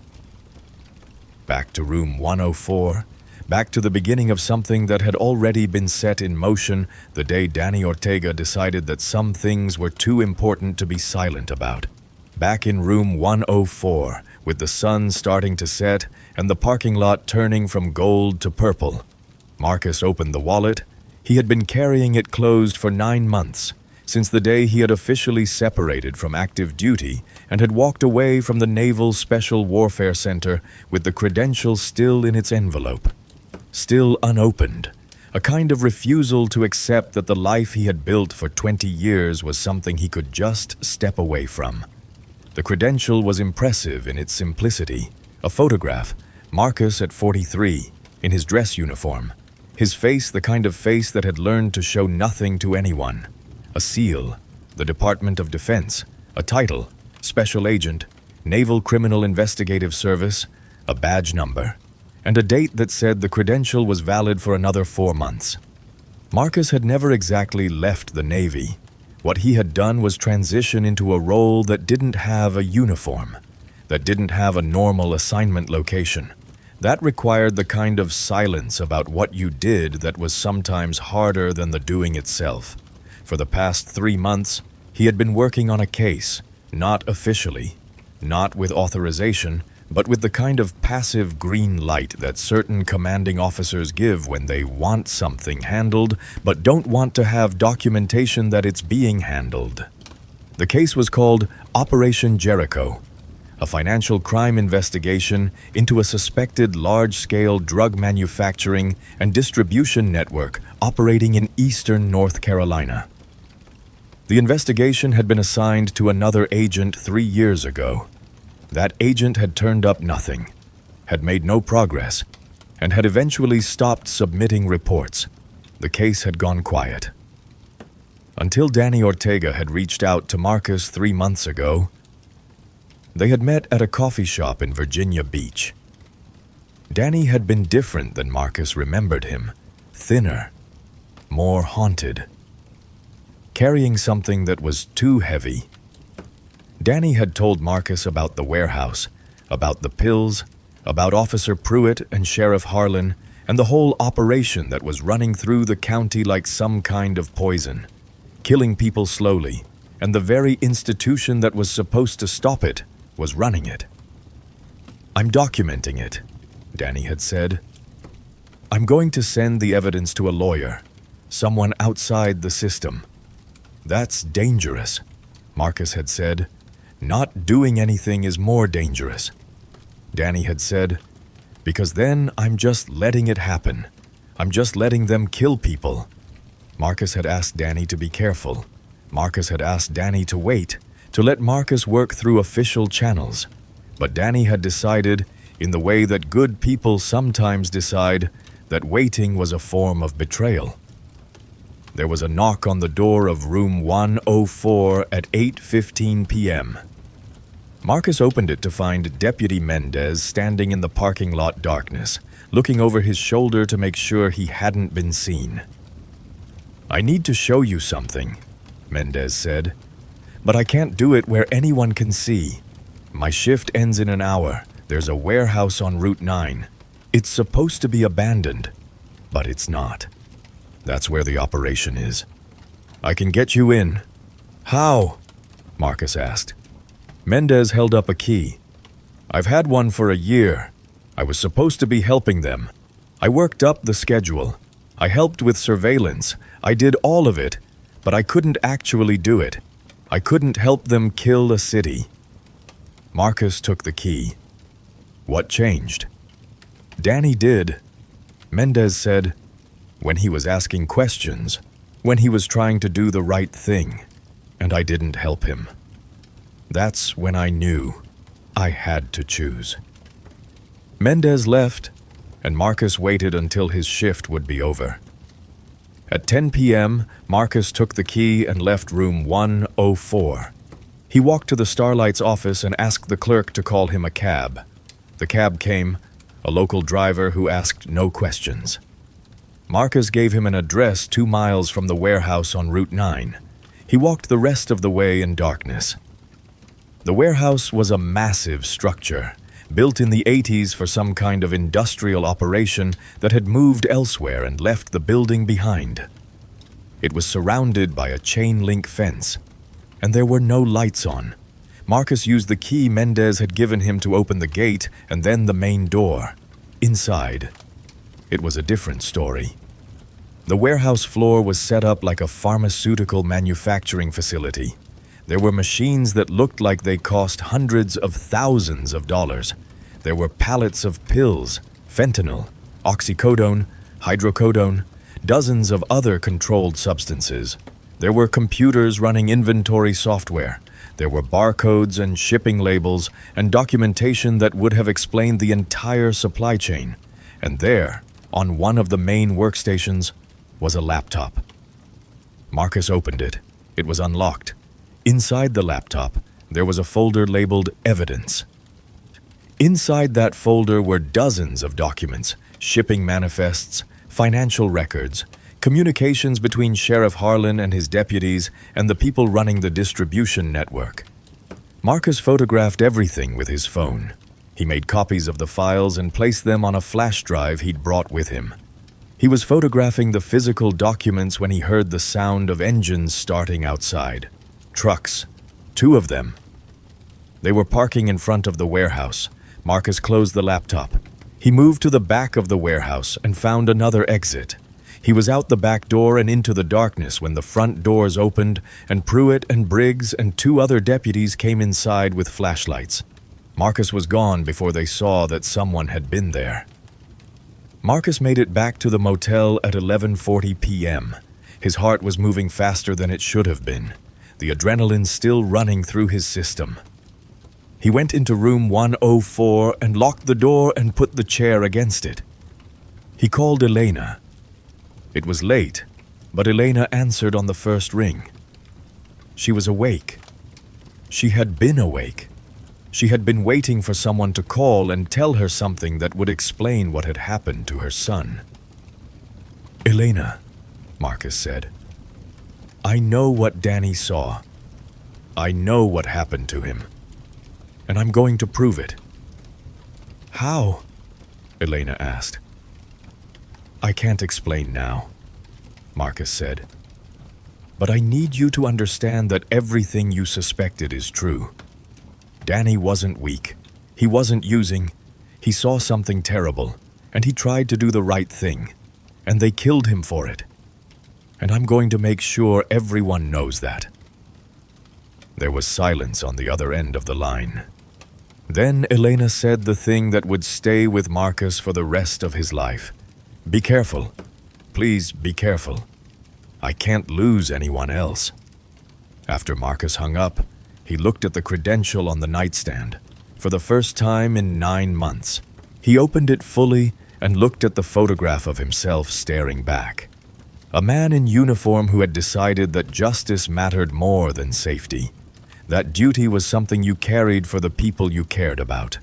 A: Back to room 104, back to the beginning of something that had already been set in motion the day Danny Ortega decided that some things were too important to be silent about. Back in room 104, with the sun starting to set and the parking lot turning from gold to purple. Marcus opened the wallet. He had been carrying it closed for 9 months, since the day he had officially separated from active duty and had walked away from the Naval Special Warfare Center with the credentials still in its envelope, still unopened, a kind of refusal to accept that the life he had built for 20 years was something he could just step away from. The credential was impressive in its simplicity, A photograph, Marcus at 43, in his dress uniform. His face the kind of face that had learned to show nothing to anyone. A seal, the Department of Defense. A title, Special Agent, Naval Criminal Investigative Service, a badge number, and a date that said the credential was valid for another 4 months. Marcus had never exactly left the Navy. What he had done was transition into a role that didn't have a uniform, that didn't have a normal assignment location. That required the kind of silence about what you did that was sometimes harder than the doing itself. For the past 3 months, he had been working on a case, not officially, not with authorization, but with the kind of passive green light that certain commanding officers give when they want something handled, but don't want to have documentation that it's being handled. The case was called Operation Jericho, a financial crime investigation into a suspected large-scale drug manufacturing and distribution network operating in eastern North Carolina. The investigation had been assigned to another agent 3 years ago. That agent had turned up nothing, had made no progress, and had eventually stopped submitting reports. The case had gone quiet. Until Danny Ortega had reached out to Marcus 3 months ago. They had met at a coffee shop in Virginia Beach. Danny had been different than Marcus remembered him, thinner, more haunted, carrying something that was too heavy. Danny had told Marcus about the warehouse, about the pills, about Officer Pruett and Sheriff Harlan, and the whole operation that was running through the county like some kind of poison, killing people slowly, and the very institution that was supposed to stop it was running it. "I'm documenting it," Danny had said. "I'm going to send the evidence to a lawyer, someone outside the system." "That's dangerous," Marcus had said. "Not doing anything is more dangerous." Danny had said, "Because then I'm just letting it happen. I'm just letting them kill people." Marcus had asked Danny to be careful. Marcus had asked Danny to wait, to let Marcus work through official channels. But Danny had decided, in the way that good people sometimes decide, that waiting was a form of betrayal. There was a knock on the door of room 104 at 8:15 p.m. Marcus opened it to find Deputy Mendez standing in the parking lot darkness, looking over his shoulder to make sure he hadn't been seen. "I need to show you something," Mendez said, "but I can't do it where anyone can see. My shift ends in an hour. There's a warehouse on Route 9. It's supposed to be abandoned, but it's not. That's where the operation is. I can get you in." "How?" Marcus asked. Mendez held up a key. "I've had one for a year. I was supposed to be helping them. I worked up the schedule. I helped with surveillance. I did all of it, but I couldn't actually do it. I couldn't help them kill a city." Marcus took the key. "What changed?" "Danny did." Mendez said, "When he was asking questions, when he was trying to do the right thing, and I didn't help him. That's when I knew I had to choose." Mendez left, and Marcus waited until his shift would be over. At 10 p.m., Marcus took the key and left room 104. He walked to the Starlight's office and asked the clerk to call him a cab. The cab came, a local driver who asked no questions. Marcus gave him an address 2 miles from the warehouse on Route 9. He walked the rest of the way in darkness. The warehouse was a massive structure, built in the 80s for some kind of industrial operation that had moved elsewhere and left the building behind. It was surrounded by a chain-link fence, and there were no lights on. Marcus used the key Mendez had given him to open the gate and then the main door. Inside, it was a different story. The warehouse floor was set up like a pharmaceutical manufacturing facility. There were machines that looked like they cost hundreds of thousands of dollars. There were pallets of pills, fentanyl, oxycodone, hydrocodone, dozens of other controlled substances. There were computers running inventory software. There were barcodes and shipping labels and documentation that would have explained the entire supply chain. And there, on one of the main workstations, was a laptop. Marcus opened it. It was unlocked. Inside the laptop, there was a folder labeled Evidence. Inside that folder were dozens of documents, shipping manifests, financial records, communications between Sheriff Harlan and his deputies and the people running the distribution network. Marcus photographed everything with his phone. He made copies of the files and placed them on a flash drive he'd brought with him. He was photographing the physical documents when he heard the sound of engines starting outside. Trucks. 2 of them. They were parking in front of the warehouse. Marcus closed the laptop. He moved to the back of the warehouse and found another exit. He was out the back door and into the darkness when the front doors opened and Pruett and Briggs and 2 other deputies came inside with flashlights. Marcus was gone before they saw that someone had been there. Marcus made it back to the motel at 11:40 p.m. His heart was moving faster than it should have been, the adrenaline still running through his system. He went into room 104 and locked the door and put the chair against it. He called Elena. It was late, but Elena answered on the first ring. She was awake. She had been awake. She had been waiting for someone to call and tell her something that would explain what had happened to her son. "Elena," Marcus said, "I know what Danny saw. I know what happened to him. And I'm going to prove it." "How?" Elena asked. "I can't explain now," Marcus said. "But I need you to understand that everything you suspected is true. Danny wasn't weak. He wasn't using. He saw something terrible, and he tried to do the right thing, and they killed him for it. And I'm going to make sure everyone knows that." There was silence on the other end of the line. Then Elena said the thing that would stay with Marcus for the rest of his life. "Be careful. Please be careful. I can't lose anyone else." After Marcus hung up, he looked at the credential on the nightstand. For the first time in 9 months, he opened it fully and looked at the photograph of himself staring back. A man in uniform who had decided that justice mattered more than safety. That duty was something you carried for the people you cared about,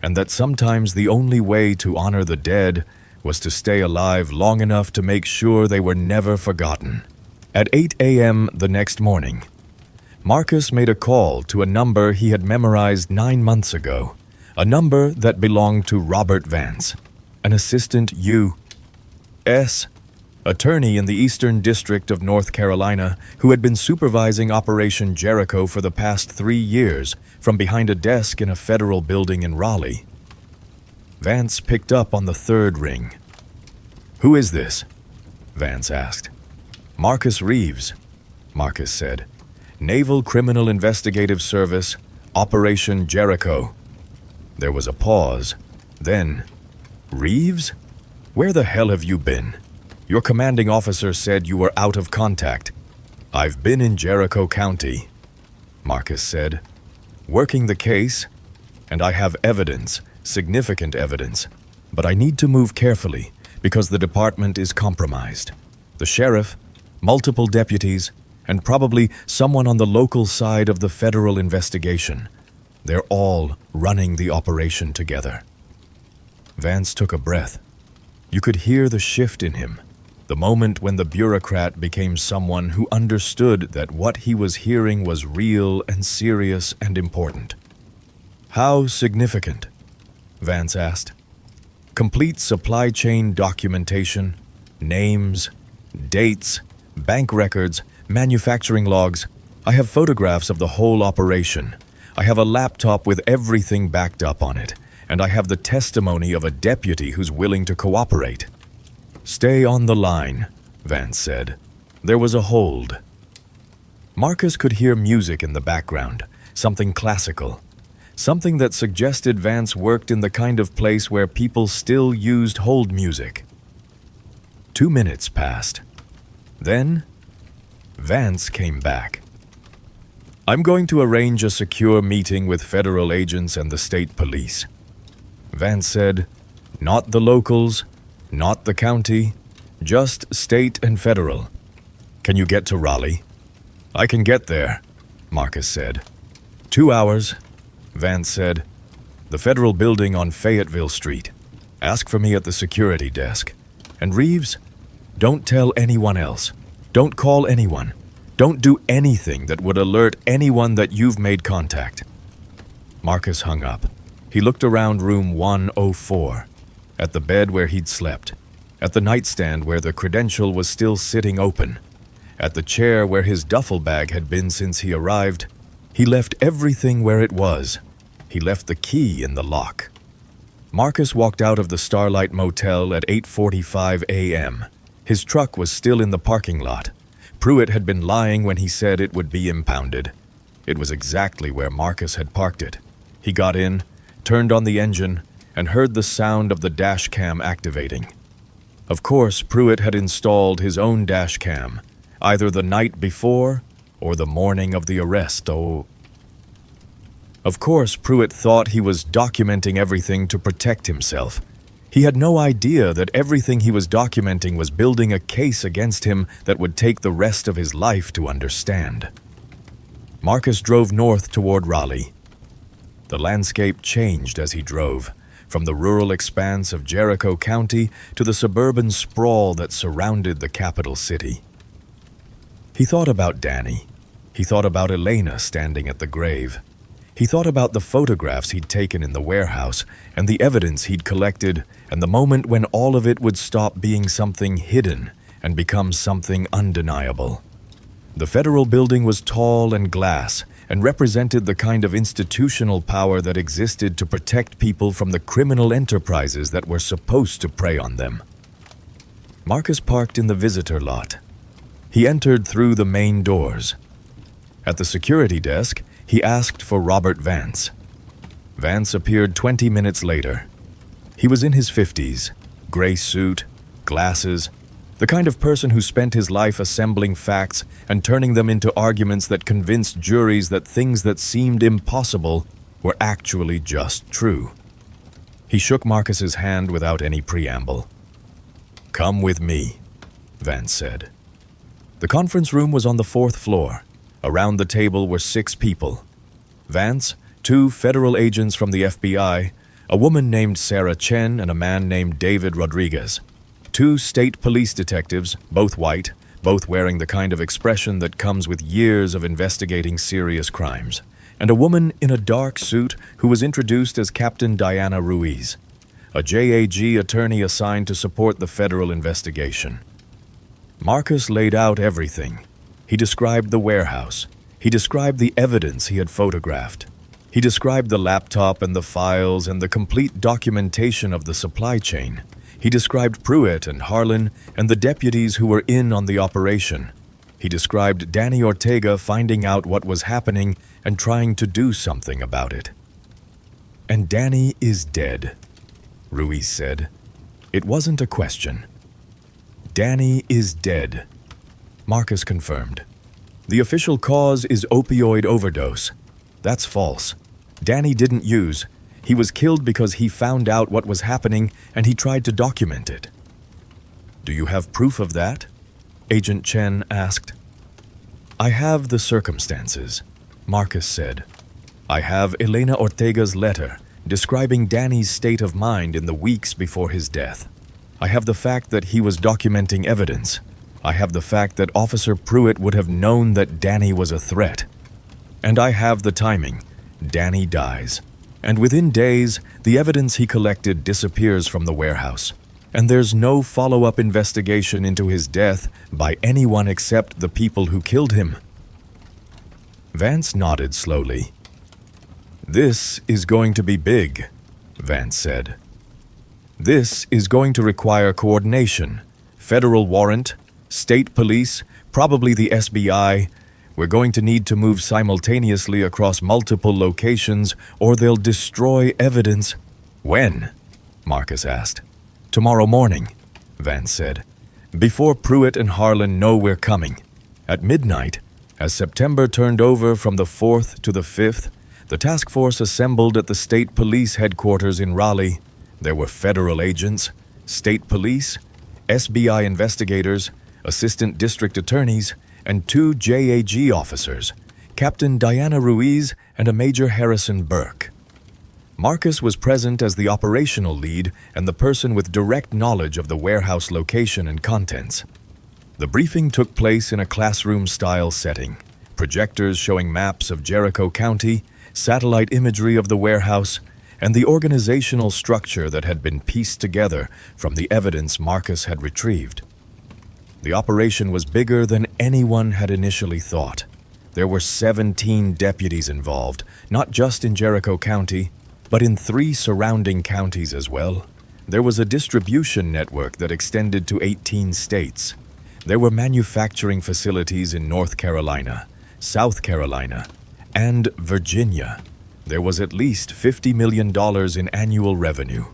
A: and that sometimes the only way to honor the dead was to stay alive long enough to make sure they were never forgotten. At 8 a.m. the next morning, Marcus made a call to a number he had memorized 9 months ago, a number that belonged to Robert Vance, an assistant U.S. attorney in the Eastern District of North Carolina who had been supervising Operation Jericho for the past 3 years from behind a desk in a federal building in Raleigh. Vance picked up on the 3rd ring. "Who is this?" Vance asked. "Marcus Reeves," Marcus said. "Naval Criminal Investigative Service, Operation Jericho." There was a pause. Then, "Reeves? Where the hell have you been? Your commanding officer said you were out of contact." "I've been in Jericho County," Marcus said, "working the case, and I have evidence, significant evidence. But I need to move carefully because the department is compromised. The sheriff, multiple deputies, and probably someone on the local side of the federal investigation. They're all running the operation together." Vance took a breath. You could hear the shift in him, the moment when the bureaucrat became someone who understood that what he was hearing was real and serious and important. "How significant?" Vance asked. "Complete supply chain documentation, names, dates, bank records, manufacturing logs. I have photographs of the whole operation. I have a laptop with everything backed up on it, and I have the testimony of a deputy who's willing to cooperate." "Stay on the line," Vance said. There was a hold. Marcus could hear music in the background, something classical, something that suggested Vance worked in the kind of place where people still used hold music. 2 minutes passed. Then, Vance came back. I'm going to arrange a secure meeting with federal agents and the state police. Vance said, not the locals, not the county, just state and federal. Can you get to Raleigh? I can get there, Marcus said. 2 hours, Vance said. The federal building on Fayetteville Street. Ask for me at the security desk. And Reeves, don't tell anyone else. Don't call anyone. Don't do anything that would alert anyone that you've made contact. Marcus hung up. He looked around room 104, at the bed where he'd slept, at the nightstand where the credential was still sitting open, at the chair where his duffel bag had been since he arrived. He left everything where it was. He left the key in the lock. Marcus walked out of the Starlight Motel at 8:45 a.m. His truck was still in the parking lot. Pruett had been lying when he said it would be impounded. It was exactly where Marcus had parked it. He got in, turned on the engine, and heard the sound of the dash cam activating. Of course, Pruett had installed his own dash cam, either the night before or the morning of the arrest. Of course, Pruett thought he was documenting everything to protect himself. He had no idea that everything he was documenting was building a case against him that would take the rest of his life to understand. Marcus drove north toward Raleigh. The landscape changed as he drove, from the rural expanse of Jericho County to the suburban sprawl that surrounded the capital city. He thought about Danny. He thought about Elena standing at the grave. He thought about the photographs he'd taken in the warehouse and the evidence he'd collected and the moment when all of it would stop being something hidden and become something undeniable. The federal building was tall and glass and represented the kind of institutional power that existed to protect people from the criminal enterprises that were supposed to prey on them. Marcus parked in the visitor lot. He entered through the main doors. At the security desk, he asked for Robert Vance. Vance appeared 20 minutes later. He was in his 50s, gray suit, glasses, the kind of person who spent his life assembling facts and turning them into arguments that convinced juries that things that seemed impossible were actually just true. He shook Marcus's hand without any preamble. "Come with me," Vance said. The conference room was on the 4th floor. Around the table were 6 people. Vance, 2 federal agents from the FBI, a woman named Sarah Chen and a man named David Rodriguez. 2 state police detectives, both white, both wearing the kind of expression that comes with years of investigating serious crimes, and a woman in a dark suit who was introduced as Captain Diana Ruiz, a JAG attorney assigned to support the federal investigation. Marcus laid out everything. He described the warehouse. He described the evidence he had photographed. He described the laptop and the files and the complete documentation of the supply chain. He described Pruett and Harlan and the deputies who were in on the operation. He described Danny Ortega finding out what was happening and trying to do something about it. "And Danny is dead," Ruiz said. It wasn't a question. "Danny is dead," Marcus confirmed. "The official cause is opioid overdose. That's false. Danny didn't use. He was killed because he found out what was happening and he tried to document it." "Do you have proof of that?" Agent Chen asked. "I have the circumstances," Marcus said. "I have Elena Ortega's letter describing Danny's state of mind in the weeks before his death. I have the fact that he was documenting evidence. I have the fact that Officer Pruett would have known that Danny was a threat. And I have the timing. Danny dies. And within days, the evidence he collected disappears from the warehouse. And there's no follow-up investigation into his death by anyone except the people who killed him." Vance nodded slowly. "This is going to be big," Vance said. "This is going to require coordination, federal warrant, state police, probably the SBI. We're going to need to move simultaneously across multiple locations or they'll destroy evidence." "When?" Marcus asked. "Tomorrow morning," Vance said. "Before Pruett and Harlan know we're coming. At midnight, As September turned over from the 4th to the 5th, the task force assembled at the state police headquarters in Raleigh. There were federal agents, state police, SBI investigators, assistant district attorneys, and 2 JAG officers, Captain Diana Ruiz and a Major Harrison Burke. Marcus was present as the operational lead and the person with direct knowledge of the warehouse location and contents. The briefing took place in a classroom-style setting, projectors showing maps of Jericho County, satellite imagery of the warehouse, and the organizational structure that had been pieced together from the evidence Marcus had retrieved. The operation was bigger than anyone had initially thought. There were 17 deputies involved, not just in Jericho County, but in 3 surrounding counties as well. There was a distribution network that extended to 18 states. There were manufacturing facilities in North Carolina, South Carolina, and Virginia. There was at least $50 million in annual revenue.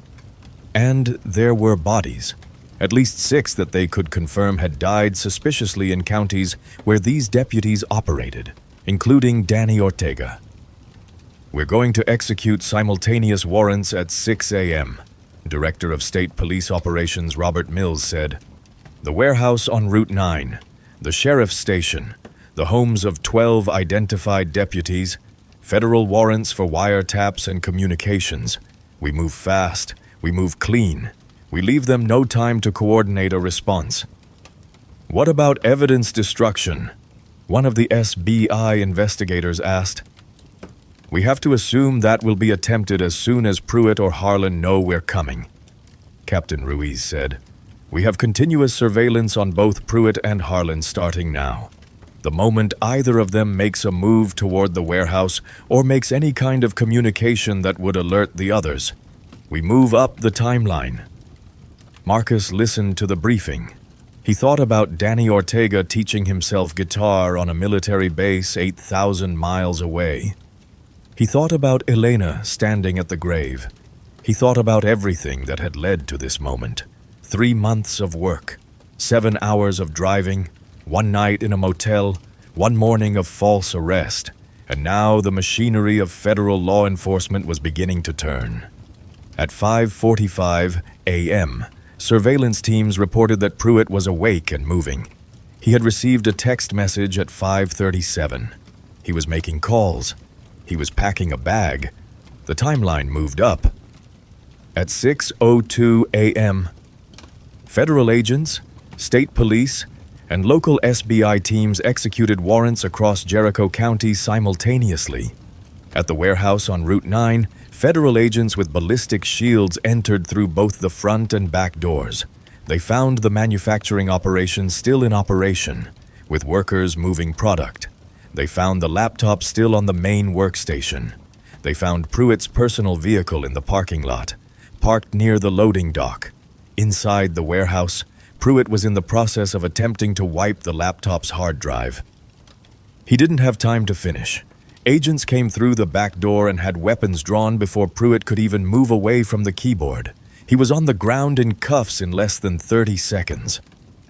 A: And there were bodies, at least 6 that they could confirm had died suspiciously in counties where these deputies operated, including Danny Ortega. "We're going to execute simultaneous warrants at 6 a.m., Director of State Police Operations Robert Mills said. "The warehouse on Route 9, the sheriff's station, the homes of 12 identified deputies, federal warrants for wiretaps and communications. We move fast, we move clean. We leave them no time to coordinate a response." "What about evidence destruction?" one of the SBI investigators asked. "We have to assume that will be attempted as soon as Pruett or Harlan know we're coming," Captain Ruiz said. "We have continuous surveillance on both Pruett and Harlan starting now. The moment either of them makes a move toward the warehouse or makes any kind of communication that would alert the others, we move up the timeline." Marcus listened to the briefing. He thought about Danny Ortega teaching himself guitar on a military base 8,000 miles away. He thought about Elena standing at the grave. He thought about everything that had led to this moment. 3 months of work, 7 hours of driving, 1 night in a motel, 1 morning of false arrest, and now the machinery of federal law enforcement was beginning to turn. At 5:45 a.m., surveillance teams reported that Pruett was awake and moving. He had received a text message at 5:37. He was making calls. He was packing a bag. The timeline moved up. At 6:02 a.m., federal agents, state police, and local SBI teams executed warrants across Jericho County simultaneously. At the warehouse on Route 9, federal agents with ballistic shields entered through both the front and back doors. They found the manufacturing operation still in operation, with workers moving product. They found the laptop still on the main workstation. They found Pruett's personal vehicle in the parking lot, parked near the loading dock. Inside the warehouse, Pruett was in the process of attempting to wipe the laptop's hard drive. He didn't have time to finish. Agents came through the back door and had weapons drawn before Pruett could even move away from the keyboard. He was on the ground in cuffs in less than 30 seconds.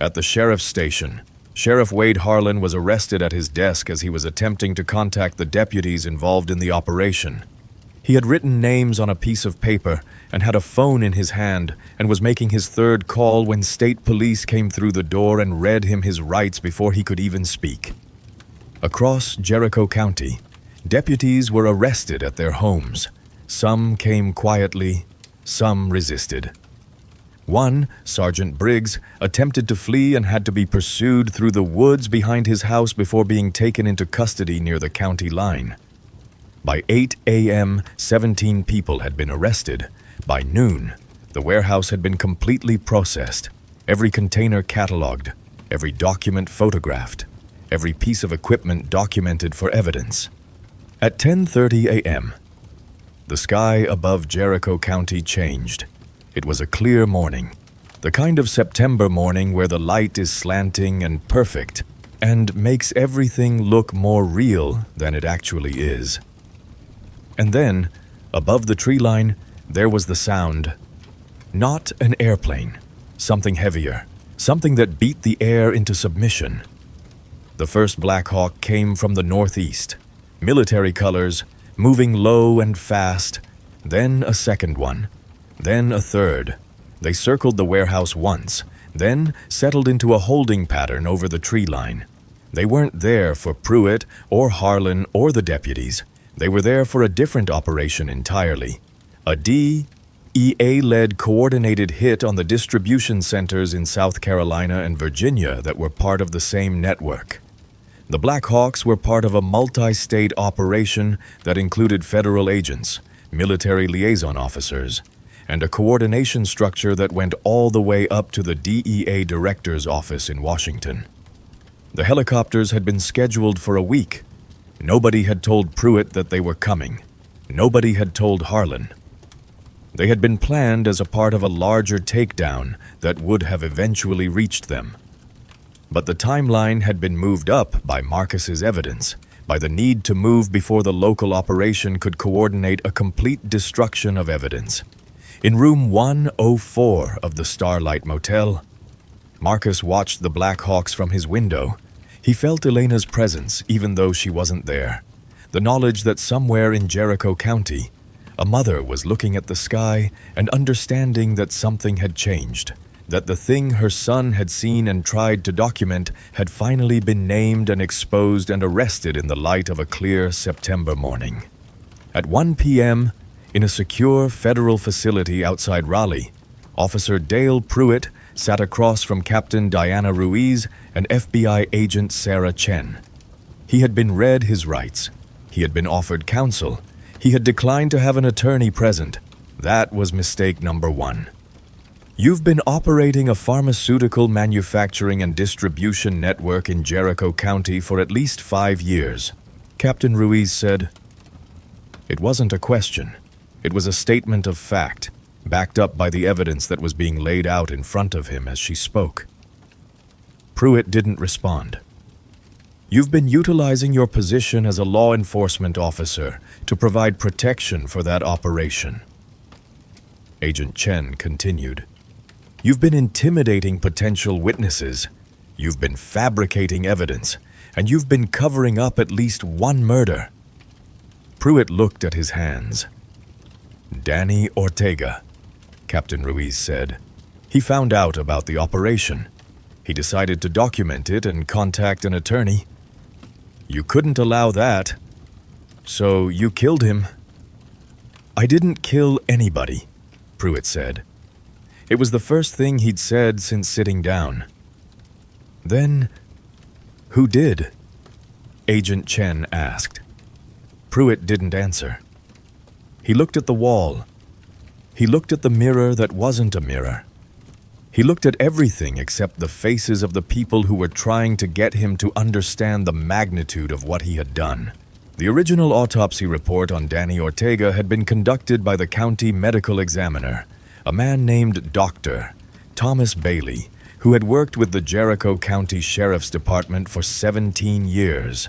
A: At the sheriff's station, Sheriff Wade Harlan was arrested at his desk as he was attempting to contact the deputies involved in the operation. He had written names on a piece of paper and had a phone in his hand and was making his 3rd call when state police came through the door and read him his rights before he could even speak. Across Jericho County, deputies were arrested at their homes. Some came quietly, some resisted. One, Sergeant Briggs, attempted to flee and had to be pursued through the woods behind his house before being taken into custody near the county line. By 8 a.m., 17 people had been arrested. By noon, the warehouse had been completely processed, every container cataloged, every document photographed, every piece of equipment documented for evidence. At 10:30 a.m., the sky above Jericho County changed. It was a clear morning, the kind of September morning where the light is slanting and perfect and makes everything look more real than it actually is. And then, above the tree line, there was the sound. Not an airplane, something heavier, something that beat the air into submission. The first Black Hawk came from the northeast. Military colors, moving low and fast. Then a second one. Then a third. They circled the warehouse once, then settled into a holding pattern over the tree line. They weren't there for Pruett or Harlan or the deputies. They were there for a different operation entirely. A DEA-led coordinated hit on the distribution centers in South Carolina and Virginia that were part of the same network. The Black Hawks were part of a multi-state operation that included federal agents, military liaison officers, and a coordination structure that went all the way up to the DEA director's office in Washington. The helicopters had been scheduled for a week. Nobody had told Pruett that they were coming. Nobody had told Harlan. They had been planned as a part of a larger takedown that would have eventually reached them. But the timeline had been moved up by Marcus's evidence, by the need to move before the local operation could coordinate a complete destruction of evidence. In room 104 of the Starlight Motel, Marcus watched the Black Hawks from his window. He felt Elena's presence even though she wasn't there. The knowledge that somewhere in Jericho County, a mother was looking at the sky and understanding that something had changed, that the thing her son had seen and tried to document had finally been named and exposed and arrested in the light of a clear September morning. At 1 p.m., in a secure federal facility outside Raleigh, Officer Dale Pruett sat across from Captain Diana Ruiz and FBI agent Sarah Chen. He had been read his rights. He had been offered counsel. He had declined to have an attorney present. That was mistake number one. "You've been operating a pharmaceutical manufacturing and distribution network in Jericho County for at least 5 years," Captain Ruiz said. It wasn't a question. It was a statement of fact, backed up by the evidence that was being laid out in front of him as she spoke. Pruett didn't respond. "You've been utilizing your position as a law enforcement officer to provide protection for that operation." Agent Chen continued. "You've been intimidating potential witnesses. You've been fabricating evidence, and you've been covering up at least one murder." Pruett looked at his hands. "Danny Ortega," Captain Ruiz said. "He found out about the operation. He decided to document it and contact an attorney. You couldn't allow that, so you killed him." "I didn't kill anybody," Pruett said. It was the first thing he'd said since sitting down. "Then, who did?" Agent Chen asked. Pruett didn't answer. He looked at the wall. He looked at the mirror that wasn't a mirror. He looked at everything except the faces of the people who were trying to get him to understand the magnitude of what he had done. The original autopsy report on Danny Ortega had been conducted by the county medical examiner, a man named Dr. Thomas Bailey, who had worked with the Jericho County Sheriff's Department for 17 years.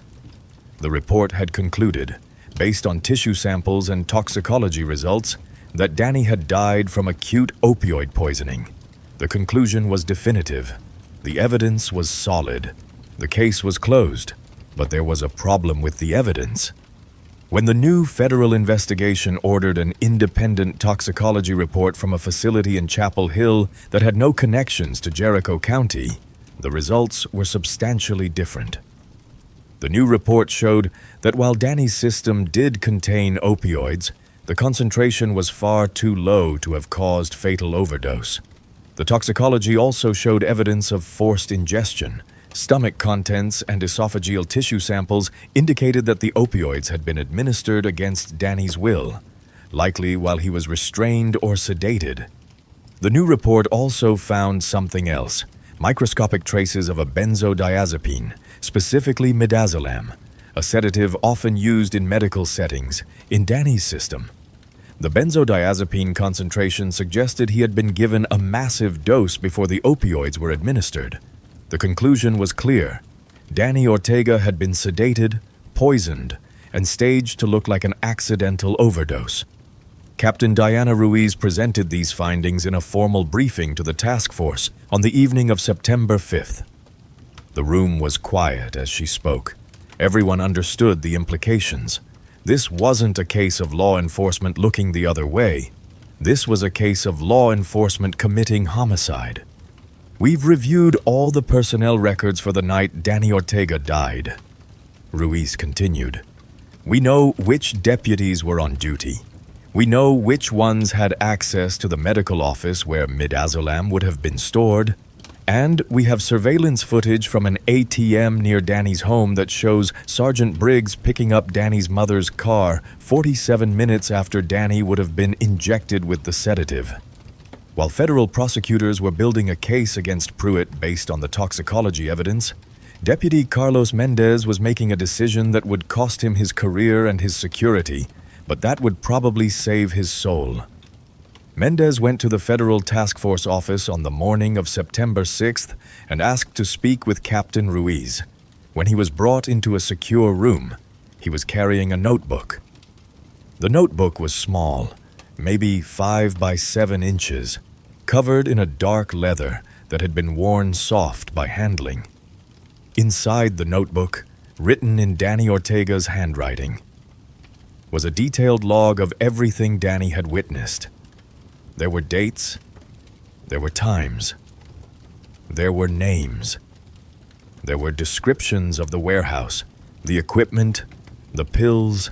A: The report had concluded, based on tissue samples and toxicology results, that Danny had died from acute opioid poisoning. The conclusion was definitive. The evidence was solid. The case was closed, but there was a problem with the evidence. When the new federal investigation ordered an independent toxicology report from a facility in Chapel Hill that had no connections to Jericho County, the results were substantially different. The new report showed that while Danny's system did contain opioids, the concentration was far too low to have caused fatal overdose. The toxicology also showed evidence of forced ingestion. Stomach contents and esophageal tissue samples indicated that the opioids had been administered against Danny's will, likely while he was restrained or sedated. The new report also found something else: microscopic traces of a benzodiazepine, specifically midazolam, a sedative often used in medical settings, in Danny's system. The benzodiazepine concentration suggested he had been given a massive dose before the opioids were administered. The conclusion was clear. Danny Ortega had been sedated, poisoned, and staged to look like an accidental overdose. Captain Diana Ruiz presented these findings in a formal briefing to the task force on the evening of September 5th. The room was quiet as she spoke. Everyone understood the implications. This wasn't a case of law enforcement looking the other way. This was a case of law enforcement committing homicide. We've reviewed all the personnel records for the night Danny Ortega died, Reeves continued. We know which deputies were on duty. We know which ones had access to the medical office where midazolam would have been stored. And we have surveillance footage from an ATM near Danny's home that shows Sergeant Briggs picking up Danny's mother's car 47 minutes after Danny would have been injected with the sedative. While federal prosecutors were building a case against Pruett based on the toxicology evidence, Deputy Carlos Mendez was making a decision that would cost him his career and his security, but that would probably save his soul. Mendez went to the Federal Task Force office on the morning of September 6th and asked to speak with Captain Ruiz. When he was brought into a secure room, he was carrying a notebook. The notebook was small, maybe 5 by 7 inches, covered in a dark leather that had been worn soft by handling. Inside the notebook, written in Danny Ortega's handwriting, was a detailed log of everything Danny had witnessed. There were dates, there were times, there were names, there were descriptions of the warehouse, the equipment, the pills,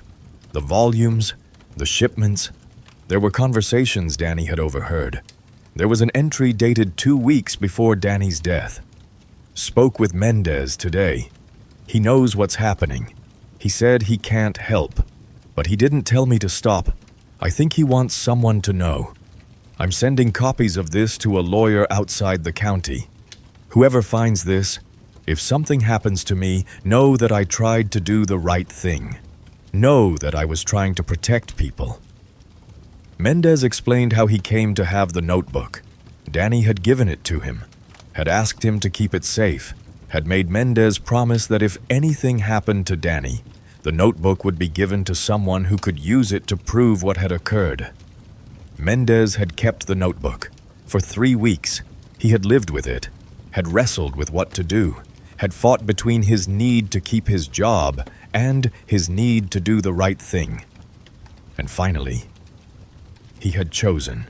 A: the volumes, the shipments. There were conversations Danny had overheard. There was an entry dated 2 weeks before Danny's death. Spoke with Mendez today. He knows what's happening. He said he can't help, but he didn't tell me to stop. I think he wants someone to know. I'm sending copies of this to a lawyer outside the county. Whoever finds this, if something happens to me, know that I tried to do the right thing. Know that I was trying to protect people. Mendez explained how he came to have the notebook. Danny had given it to him, had asked him to keep it safe, had made Mendez promise that if anything happened to Danny, the notebook would be given to someone who could use it to prove what had occurred. Mendez had kept the notebook. For 3 weeks, he had lived with it, had wrestled with what to do, had fought between his need to keep his job and his need to do the right thing. And finally, he had chosen.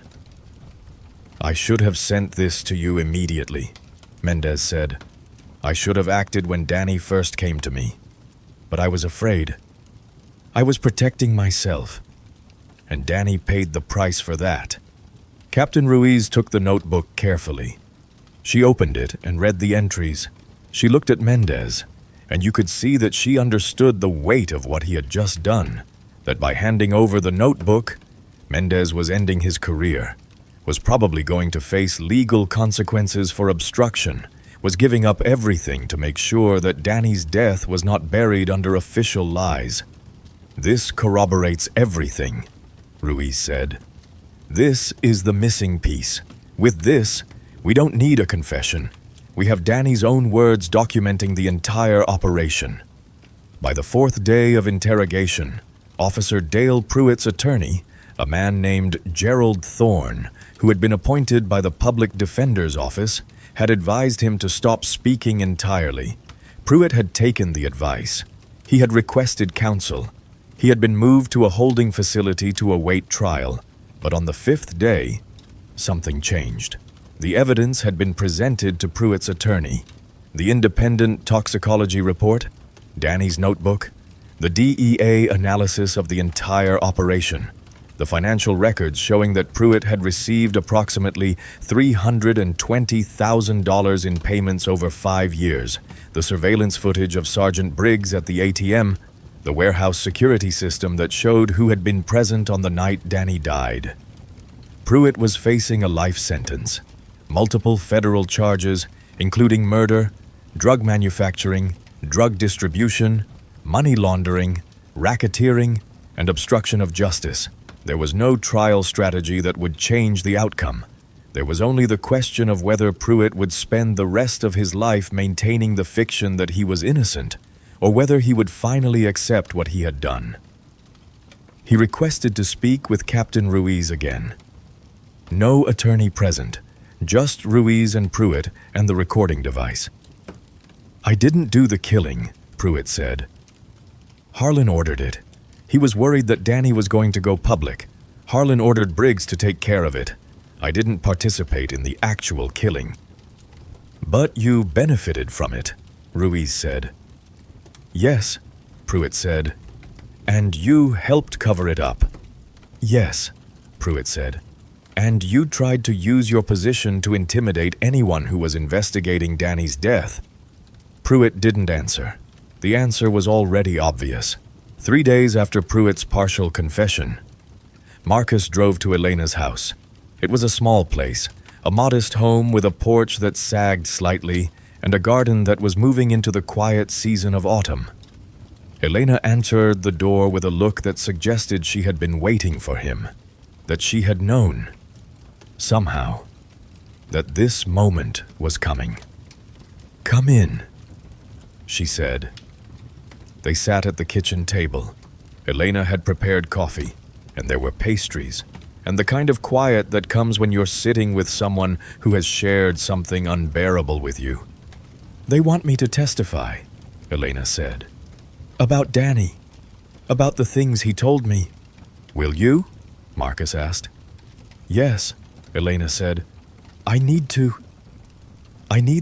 A: I should have sent this to you immediately, Mendez said. I should have acted when Danny first came to me, but I was afraid. I was protecting myself. And Danny paid the price for that. Captain Ruiz took the notebook carefully. She opened it and read the entries. She looked at Mendez, and you could see that she understood the weight of what he had just done, that by handing over the notebook, Mendez was ending his career, was probably going to face legal consequences for obstruction, was giving up everything to make sure that Danny's death was not buried under official lies. This corroborates everything, Ruiz said. This is the missing piece. With this, we don't need a confession. We have Danny's own words documenting the entire operation. By the 4th day of interrogation, Officer Dale Pruett's attorney, a man named Gerald Thorne, who had been appointed by the Public Defender's Office, had advised him to stop speaking entirely. Pruett had taken the advice. He had requested counsel. He had been moved to a holding facility to await trial, but on the 5th day, something changed. The evidence had been presented to Pruett's attorney. The independent toxicology report, Danny's notebook, the DEA analysis of the entire operation, the financial records showing that Pruett had received approximately $320,000 in payments over 5 years, the surveillance footage of Sergeant Briggs at the ATM, the warehouse security system that showed who had been present on the night Danny died. Pruett was facing a life sentence, multiple federal charges, including murder, drug manufacturing, drug distribution, money laundering, racketeering, and obstruction of justice. There was no trial strategy that would change the outcome. There was only the question of whether Pruett would spend the rest of his life maintaining the fiction that he was innocent, or whether he would finally accept what he had done. He requested to speak with Captain Ruiz again. No attorney present, just Ruiz and Pruett and the recording device. "I didn't do the killing," Pruett said. "Harlan ordered it. He was worried that Danny was going to go public. Harlan ordered Briggs to take care of it. I didn't participate in the actual killing." "But you benefited from it," Reeves said. "Yes," Pruett said. "And you helped cover it up." "Yes," Pruett said. "And you tried to use your position to intimidate anyone who was investigating Danny's death." Pruett didn't answer. The answer was already obvious. 3 days after Pruett's partial confession, Marcus drove to Elena's house. It was a small place, a modest home with a porch that sagged slightly and a garden that was moving into the quiet season of autumn. Elena entered the door with a look that suggested she had been waiting for him, that she had known, somehow, that this moment was coming. "Come in," she said. They sat at the kitchen table. Elena had prepared coffee, and there were pastries, and the kind of quiet that comes when you're sitting with someone who has shared something unbearable with you. "They want me to testify," Elena said. "About Danny. About the things he told me." "Will you?" Marcus asked. "Yes," Elena said. I need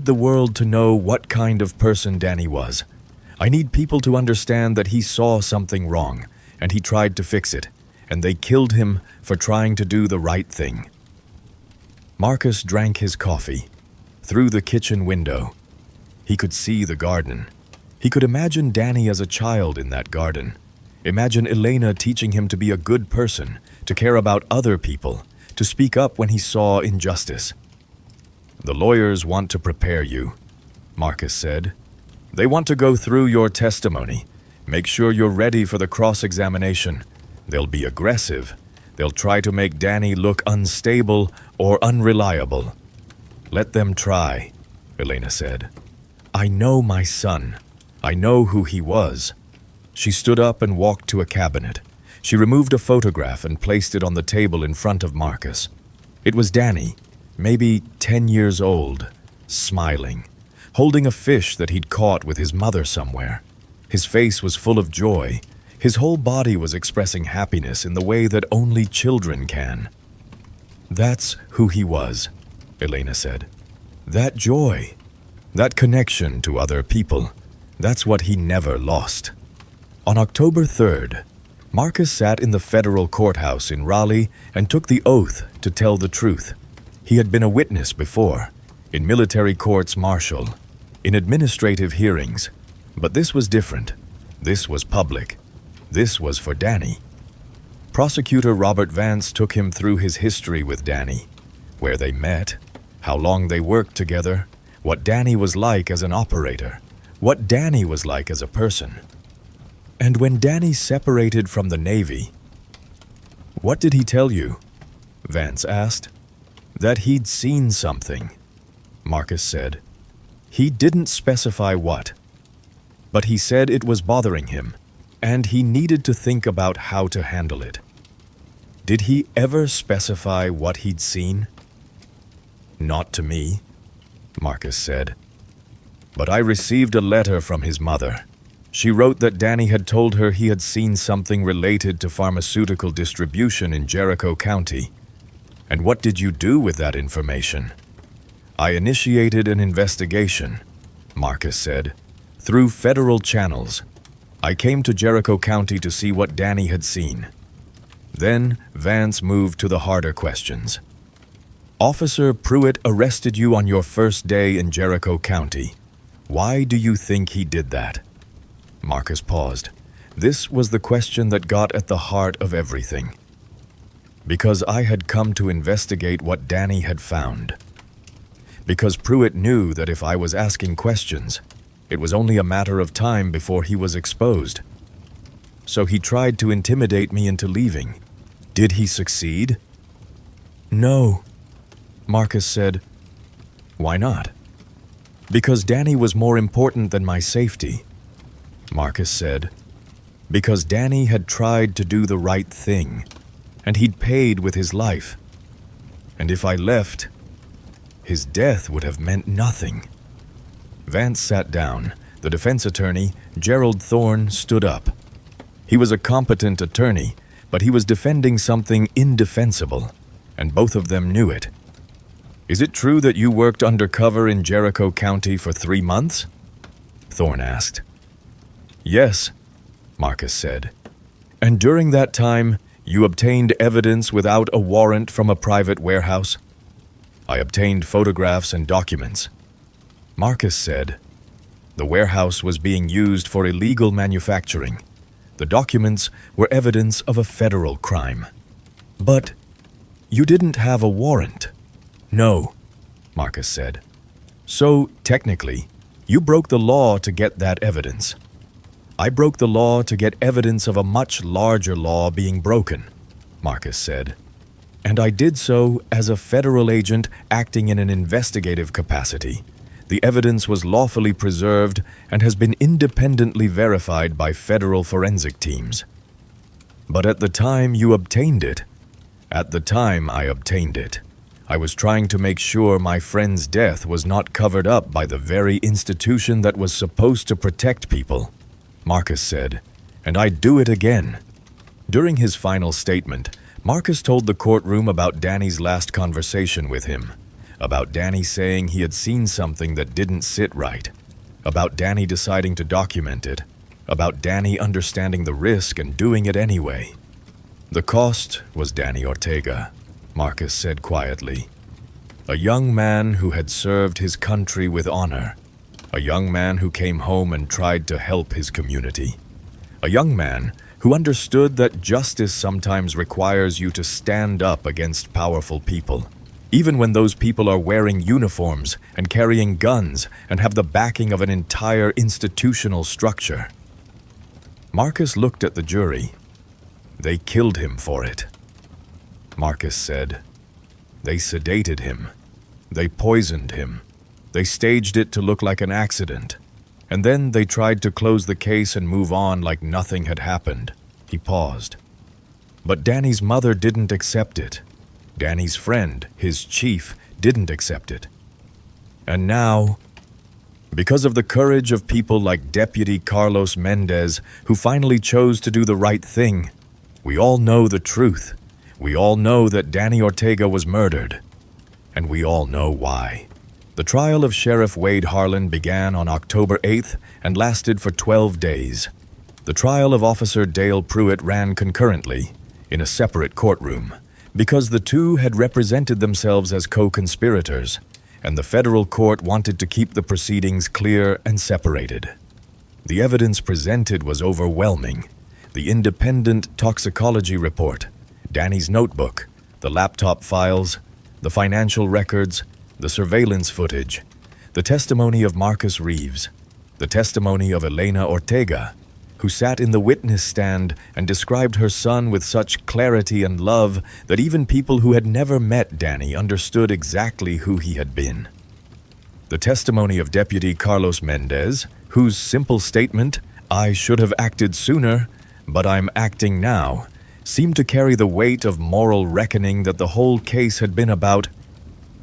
A: the world to know what kind of person Danny was. I need people to understand that he saw something wrong, and he tried to fix it, and they killed him for trying to do the right thing." Marcus drank his coffee. Through the kitchen window, he could see the garden. He could imagine Danny as a child in that garden. Imagine Elena teaching him to be a good person, to care about other people, to speak up when he saw injustice. "The lawyers want to prepare you," Marcus said. "They want to go through your testimony, make sure you're ready for the cross-examination. They'll be aggressive. They'll try to make Danny look unstable or unreliable." "Let them try," Elena said. "I know my son. I know who he was." She stood up and walked to a cabinet. She removed a photograph and placed it on the table in front of Marcus. It was Danny, maybe 10 years old, smiling, holding a fish that he'd caught with his mother somewhere. His face was full of joy. His whole body was expressing happiness in the way that only children can. "That's who he was," Elena said. "That joy, that connection to other people, that's what he never lost." On October 3rd, Marcus sat in the federal courthouse in Raleigh and took the oath to tell the truth. He had been a witness before, in military courts martial, in administrative hearings, but this was different. This was public. This was for Danny. Prosecutor Robert Vance took him through his history with Danny, where they met, how long they worked together, what Danny was like as an operator, what Danny was like as a person. And when Danny separated from the Navy, "What did he tell you?" Vance asked. "That he'd seen something," Marcus said. "He didn't specify what, but he said it was bothering him, and he needed to think about how to handle it." "Did he ever specify what he'd seen?" "Not to me," Marcus said. "But I received a letter from his mother. She wrote that Danny had told her he had seen something related to pharmaceutical distribution in Jericho County. And what did you do with that information?" "I initiated an investigation," Marcus said, "through federal channels. I came to Jericho County to see what Danny had seen." Then Vance moved to the harder questions. "Officer Pruett arrested you on your first day in Jericho County. Why do you think he did that?" Marcus paused. This was the question that got at the heart of everything. "Because I had come to investigate what Danny had found. Because Pruett knew that if I was asking questions, it was only a matter of time before he was exposed. So he tried to intimidate me into leaving. Did he succeed?" "No," Marcus said. "Why not?" "Because Danny was more important than my safety," Marcus said. "Because Danny had tried to do the right thing, and he'd paid with his life. And if I left, his death would have meant nothing. Vance sat down. The defense attorney, Gerald Thorne, stood up. He was a competent attorney, but he was defending something indefensible, and both of them knew it. "Is it true that you worked undercover in Jericho County for 3 months?" Thorne asked. "Yes," Marcus said. "And during that time, you obtained evidence without a warrant from a private warehouse?" "I obtained photographs and documents." Marcus said, "The warehouse was being used for illegal manufacturing. The documents were evidence of a federal crime." "But you didn't have a warrant." "No," Marcus said. "So, technically, you broke the law to get that evidence." "I broke the law to get evidence of a much larger law being broken," Marcus said. "And I did so as a federal agent acting in an investigative capacity. The evidence was lawfully preserved and has been independently verified by federal forensic teams." "But at the time you obtained it?" "At the time I obtained it, I was trying to make sure my friend's death was not covered up by the very institution that was supposed to protect people," Marcus said, "and I'd do it again." During his final statement, Marcus told the courtroom about Danny's last conversation with him, about Danny saying he had seen something that didn't sit right, about Danny deciding to document it, about Danny understanding the risk and doing it anyway. "The cost was Danny Ortega," Marcus said quietly. "A young man who had served his country with honor. A young man who came home and tried to help his community. A young man who understood that justice sometimes requires you to stand up against powerful people, even when those people are wearing uniforms and carrying guns and have the backing of an entire institutional structure." Marcus looked at the jury. "They killed him for it," Marcus said. "They sedated him. They poisoned him. They staged it to look like an accident. And then they tried to close the case and move on like nothing had happened." He paused. "But Danny's mother didn't accept it. Danny's friend, his chief, didn't accept it. And now, because of the courage of people like Deputy Carlos Mendez, who finally chose to do the right thing, we all know the truth. We all know that Danny Ortega was murdered. And we all know why." The trial of Sheriff Wade Harlan began on October 8th and lasted for 12 days. The trial of Officer Dale Pruett ran concurrently, in a separate courtroom, because the two had represented themselves as co-conspirators, and the federal court wanted to keep the proceedings clear and separated. The evidence presented was overwhelming. The independent toxicology report, Danny's notebook, the laptop files, the financial records, the surveillance footage, the testimony of Marcus Reeves, the testimony of Elena Ortega, who sat in the witness stand and described her son with such clarity and love that even people who had never met Danny understood exactly who he had been. The testimony of Deputy Carlos Mendez, whose simple statement, "I should have acted sooner, but I'm acting now," seemed to carry the weight of moral reckoning that the whole case had been about.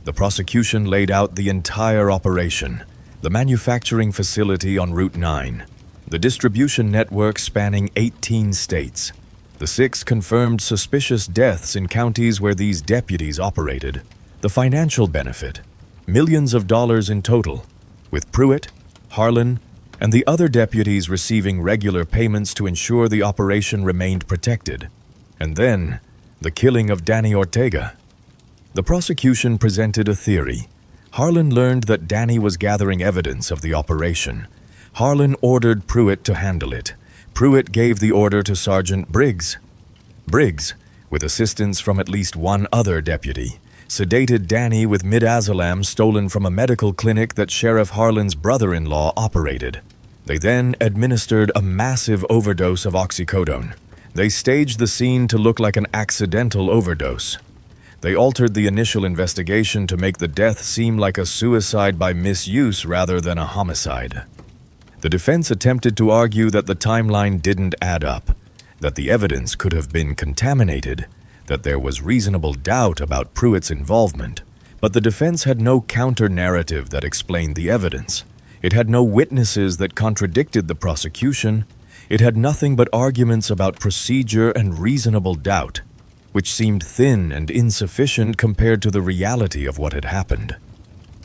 A: The prosecution laid out the entire operation, the manufacturing facility on Route 9, the distribution network spanning 18 states, the 6 confirmed suspicious deaths in counties where these deputies operated, the financial benefit, millions of dollars in total, with Pruett, Harlan, and the other deputies receiving regular payments to ensure the operation remained protected, and then the killing of Danny Ortega. The prosecution presented a theory. Harlan learned that Danny was gathering evidence of the operation. Harlan ordered Pruett to handle it. Pruett gave the order to Sergeant Briggs. Briggs, with assistance from at least one other deputy, sedated Danny with midazolam stolen from a medical clinic that Sheriff Harlan's brother-in-law operated. They then administered a massive overdose of oxycodone. They staged the scene to look like an accidental overdose. They altered the initial investigation to make the death seem like a suicide by misuse rather than a homicide. The defense attempted to argue that the timeline didn't add up, that the evidence could have been contaminated, that there was reasonable doubt about Pruett's involvement, but the defense had no counter-narrative that explained the evidence. It had no witnesses that contradicted the prosecution. It had nothing but arguments about procedure and reasonable doubt, which seemed thin and insufficient compared to the reality of what had happened.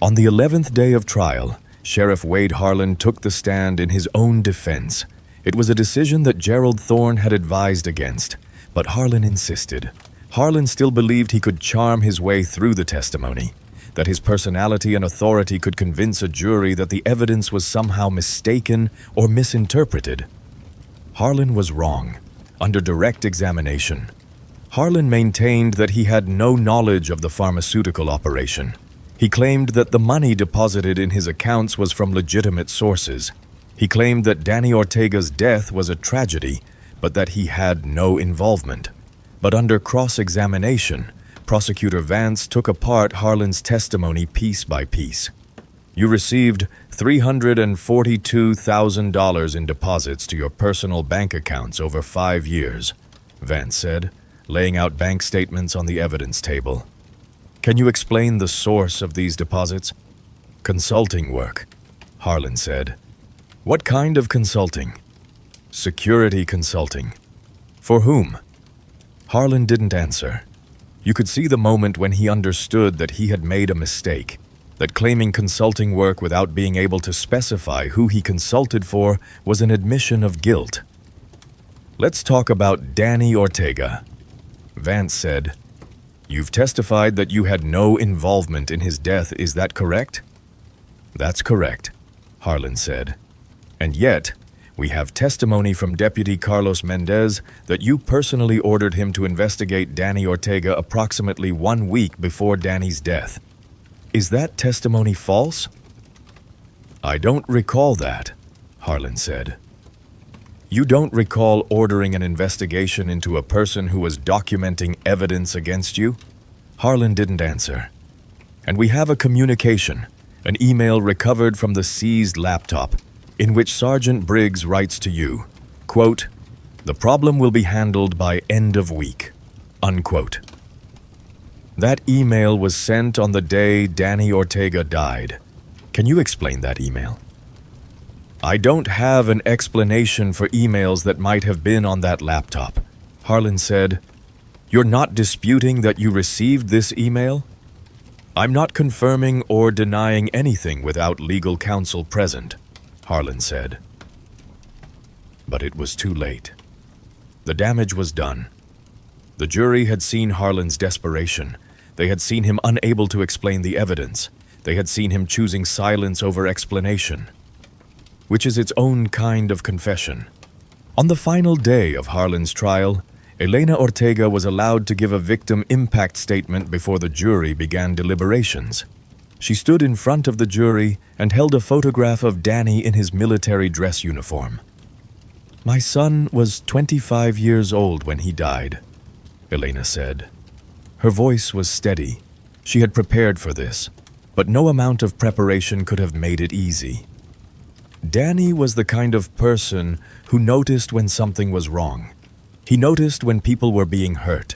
A: On the 11th day of trial, Sheriff Wade Harlan took the stand in his own defense. It was a decision that Gerald Thorne had advised against, but Harlan insisted. Harlan still believed he could charm his way through the testimony, that his personality and authority could convince a jury that the evidence was somehow mistaken or misinterpreted. Harlan was wrong. Under direct examination, Harlan maintained that he had no knowledge of the pharmaceutical operation. He claimed that the money deposited in his accounts was from legitimate sources. He claimed that Danny Ortega's death was a tragedy, but that he had no involvement. But under cross-examination, Prosecutor Vance took apart Harlan's testimony piece by piece. "You received $342,000 in deposits to your personal bank accounts over 5 years, Vance said, laying out bank statements on the evidence table. "Can you explain the source of these deposits?" "Consulting work," Harlan said. "What kind of consulting?" "Security consulting." "For whom?" Harlan didn't answer. You could see the moment when he understood that he had made a mistake, that claiming consulting work without being able to specify who he consulted for was an admission of guilt. "Let's talk about Danny Ortega," Vance said. "You've testified that you had no involvement in his death, is that correct?" "That's correct," Harlan said. "And yet, we have testimony from Deputy Carlos Mendez that you personally ordered him to investigate Danny Ortega approximately 1 week before Danny's death. Is that testimony false?" "I don't recall that," Harlan said. "You don't recall ordering an investigation into a person who was documenting evidence against you?" Harlan didn't answer. "And we have a communication, an email recovered from the seized laptop, in which Sergeant Briggs writes to you, quote, 'The problem will be handled by end of week,' unquote. That email was sent on the day Danny Ortega died. Can you explain that email?" "I don't have an explanation for emails that might have been on that laptop," Harlan said. "You're not disputing that you received this email?" "I'm not confirming or denying anything without legal counsel present," Harlan said. But it was too late. The damage was done. The jury had seen Harlan's desperation. They had seen him unable to explain the evidence. They had seen him choosing silence over explanation, which is its own kind of confession. On the final day of Harlan's trial, Elena Ortega was allowed to give a victim impact statement before the jury began deliberations. She stood in front of the jury and held a photograph of Danny in his military dress uniform. "My son was 25 years old when he died," Elena said. Her voice was steady. She had prepared for this, but no amount of preparation could have made it easy. Danny was the kind of person who noticed when something was wrong. He noticed when people were being hurt.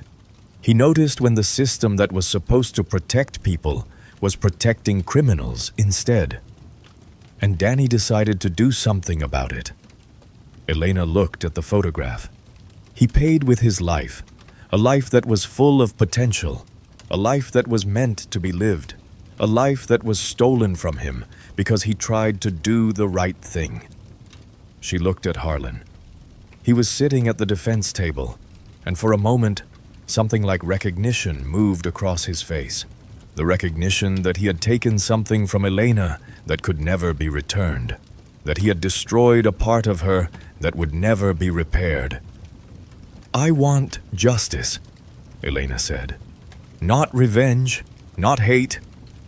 A: He noticed when the system that was supposed to protect people was protecting criminals instead. And Danny decided to do something about it. Elena looked at the photograph. He paid with his life, a life that was full of potential, a life that was meant to be lived, a life that was stolen from him because he tried to do the right thing. She looked at Harlan. He was sitting at the defense table, and for a moment, something like recognition moved across his face. The recognition that he had taken something from Elena that could never be returned, that he had destroyed a part of her that would never be repaired. "I want justice," Elena said. "Not revenge, not hate,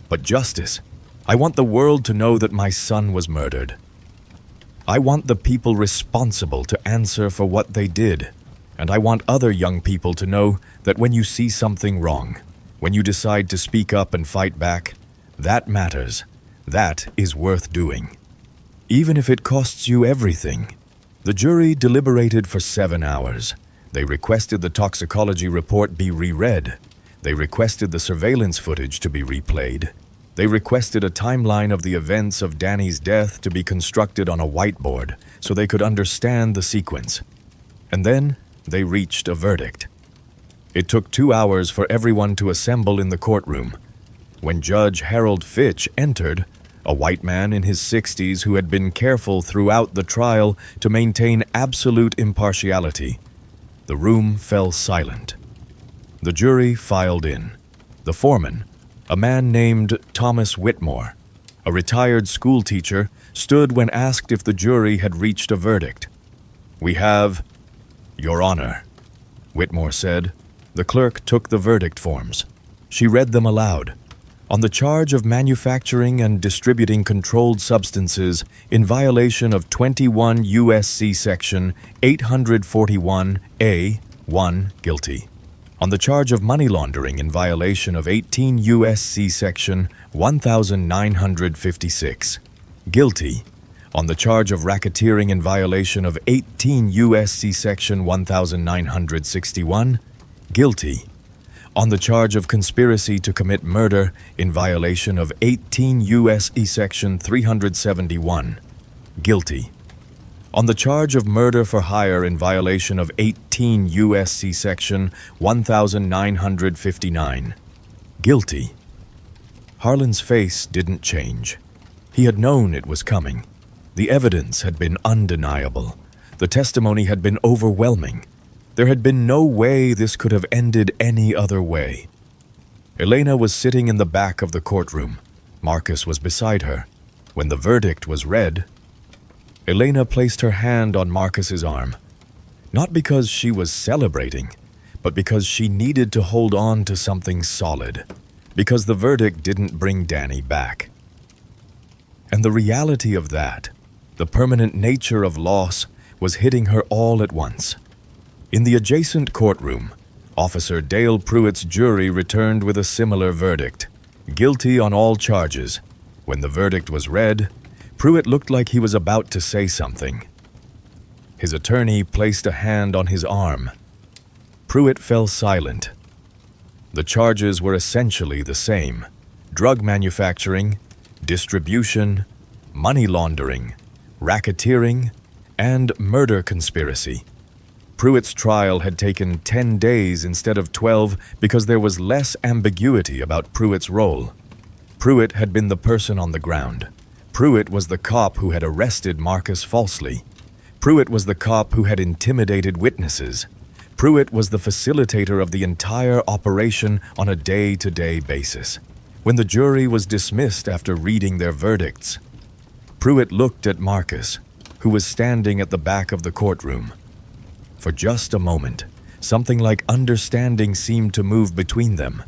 A: but justice. I want the world to know that my son was murdered. I want the people responsible to answer for what they did, and I want other young people to know that when you see something wrong, when you decide to speak up and fight back, that matters. That is worth doing, even if it costs you everything." The jury deliberated for 7 hours. They requested the toxicology report be reread. They requested the surveillance footage to be replayed. They requested a timeline of the events of Danny's death to be constructed on a whiteboard so they could understand the sequence. And then they reached a verdict. It took 2 hours for everyone to assemble in the courtroom. When Judge Harold Fitch entered, a white man in his 60s who had been careful throughout the trial to maintain absolute impartiality, the room fell silent. The jury filed in. The foreman, a man named Thomas Whitmore, a retired schoolteacher, stood when asked if the jury had reached a verdict. "We have, Your Honor," Whitmore said. The clerk took the verdict forms. She read them aloud. On the charge of manufacturing and distributing controlled substances in violation of 21 U.S.C. Section 841A.1, guilty. On the charge of money laundering in violation of 18 U.S.C. Section 1956, guilty. On the charge of racketeering in violation of 18 U.S.C. Section 1961, guilty. On the charge of conspiracy to commit murder in violation of 18 U.S.C. Section 371, guilty. On the charge of murder for hire in violation of 18 U.S.C. Section 1959, guilty. Harlan's face didn't change. He had known it was coming. The evidence had been undeniable. The testimony had been overwhelming. There had been no way this could have ended any other way. Elena was sitting in the back of the courtroom. Marcus was beside her. When the verdict was read, Elena placed her hand on Marcus's arm, not because she was celebrating, but because she needed to hold on to something solid, because the verdict didn't bring Danny back. And the reality of that, the permanent nature of loss, was hitting her all at once. In the adjacent courtroom, Officer Dale Pruett's jury returned with a similar verdict, guilty on all charges. When the verdict was read, Pruett looked like he was about to say something. His attorney placed a hand on his arm. Pruett fell silent. The charges were essentially the same: drug manufacturing, distribution, money laundering, racketeering, and murder conspiracy. Pruett's trial had taken 10 days instead of 12 because there was less ambiguity about Pruett's role. Pruett had been the person on the ground. Pruett was the cop who had arrested Marcus falsely. Pruett was the cop who had intimidated witnesses. Pruett was the facilitator of the entire operation on a day-to-day basis. When the jury was dismissed after reading their verdicts, Pruett looked at Marcus, who was standing at the back of the courtroom. For just a moment, something like understanding seemed to move between them.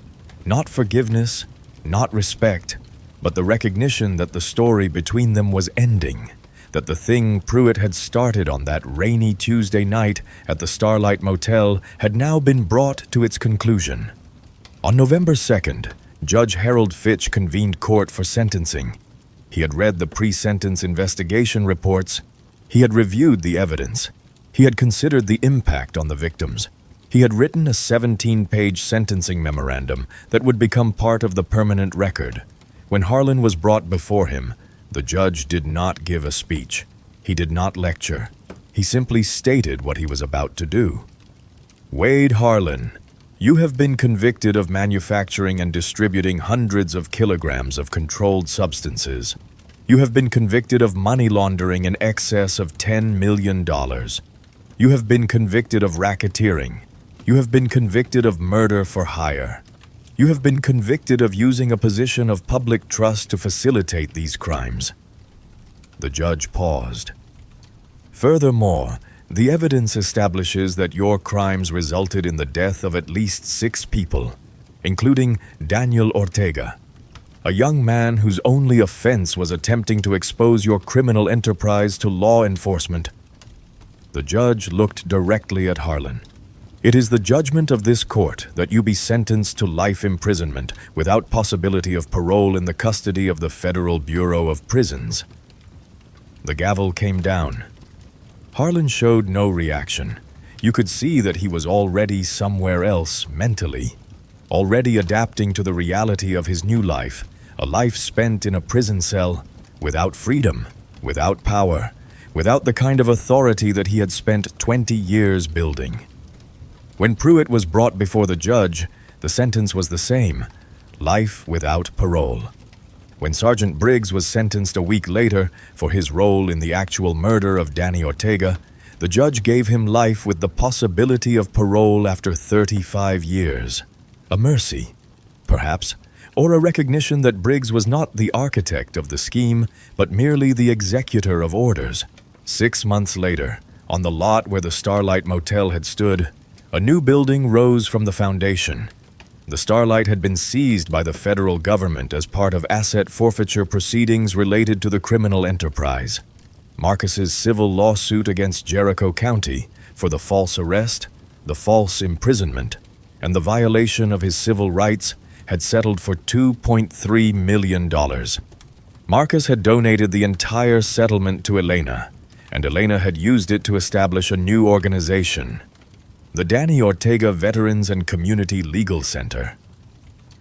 A: Not forgiveness, not respect, but the recognition that the story between them was ending, that the thing Pruett had started on that rainy Tuesday night at the Starlight Motel had now been brought to its conclusion. On November 2nd, Judge Harold Fitch convened court for sentencing. He had read the pre-sentence investigation reports. He had reviewed the evidence. He had considered the impact on the victims. He had written a 17-page sentencing memorandum that would become part of the permanent record. When Harlan was brought before him, the judge did not give a speech. He did not lecture. He simply stated what he was about to do. "Wade Harlan, you have been convicted of manufacturing and distributing hundreds of kilograms of controlled substances. You have been convicted of money laundering in excess of $10 million. You have been convicted of racketeering. You have been convicted of murder for hire. You have been convicted of using a position of public trust to facilitate these crimes." The judge paused. "Furthermore, the evidence establishes that your crimes resulted in the death of at least 6 people, including Daniel Ortega, a young man whose only offense was attempting to expose your criminal enterprise to law enforcement." The judge looked directly at Harlan. "It is the judgment of this court that you be sentenced to life imprisonment without possibility of parole in the custody of the Federal Bureau of Prisons." The gavel came down. Harlan showed no reaction. You could see that he was already somewhere else mentally, already adapting to the reality of his new life, A life spent in a prison cell, without freedom, without power, without the kind of authority that he had spent 20 years building. When Pruett was brought before the judge, the sentence was the same: life without parole. When Sergeant Briggs was sentenced a week later for his role in the actual murder of Danny Ortega, the judge gave him life with the possibility of parole after 35 years. A mercy, perhaps, or a recognition that Briggs was not the architect of the scheme, but merely the executor of orders. 6 months later, on the lot where the Starlight Motel had stood, a new building rose from the foundation. The Starlight had been seized by the federal government as part of asset forfeiture proceedings related to the criminal enterprise. Marcus's civil lawsuit against Jericho County for the false arrest, the false imprisonment, and the violation of his civil rights had settled for $2.3 million. Marcus had donated the entire settlement to Elena, and Elena had used it to establish a new organization, the Danny Ortega Veterans and Community Legal Center.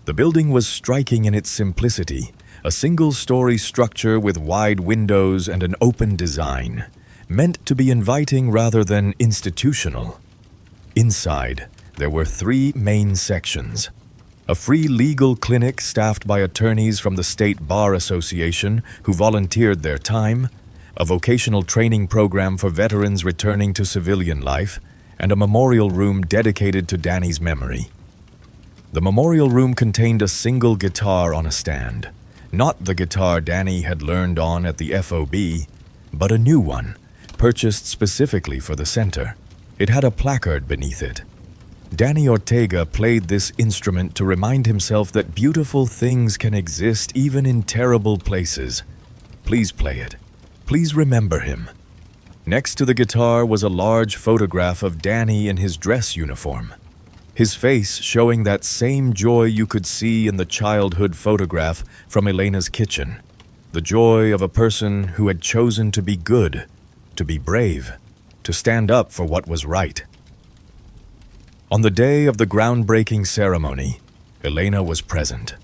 A: The building was striking in its simplicity, a single-story structure with wide windows and an open design, meant to be inviting rather than institutional. Inside, there were 3 main sections: a free legal clinic staffed by attorneys from the State Bar Association who volunteered their time, a vocational training program for veterans returning to civilian life, and a memorial room dedicated to Danny's memory. The memorial room contained a single guitar on a stand, not the guitar Danny had learned on at the FOB, but a new one, purchased specifically for the center. It had a placard beneath it. Danny Ortega played this instrument to remind himself that beautiful things can exist even in terrible places. Please play it. Please remember him. Next to the guitar was a large photograph of Danny in his dress uniform, his face showing that same joy you could see in the childhood photograph from Elena's kitchen, the joy of a person who had chosen to be good, to be brave, to stand up for what was right. On the day of the groundbreaking ceremony, Elena was present.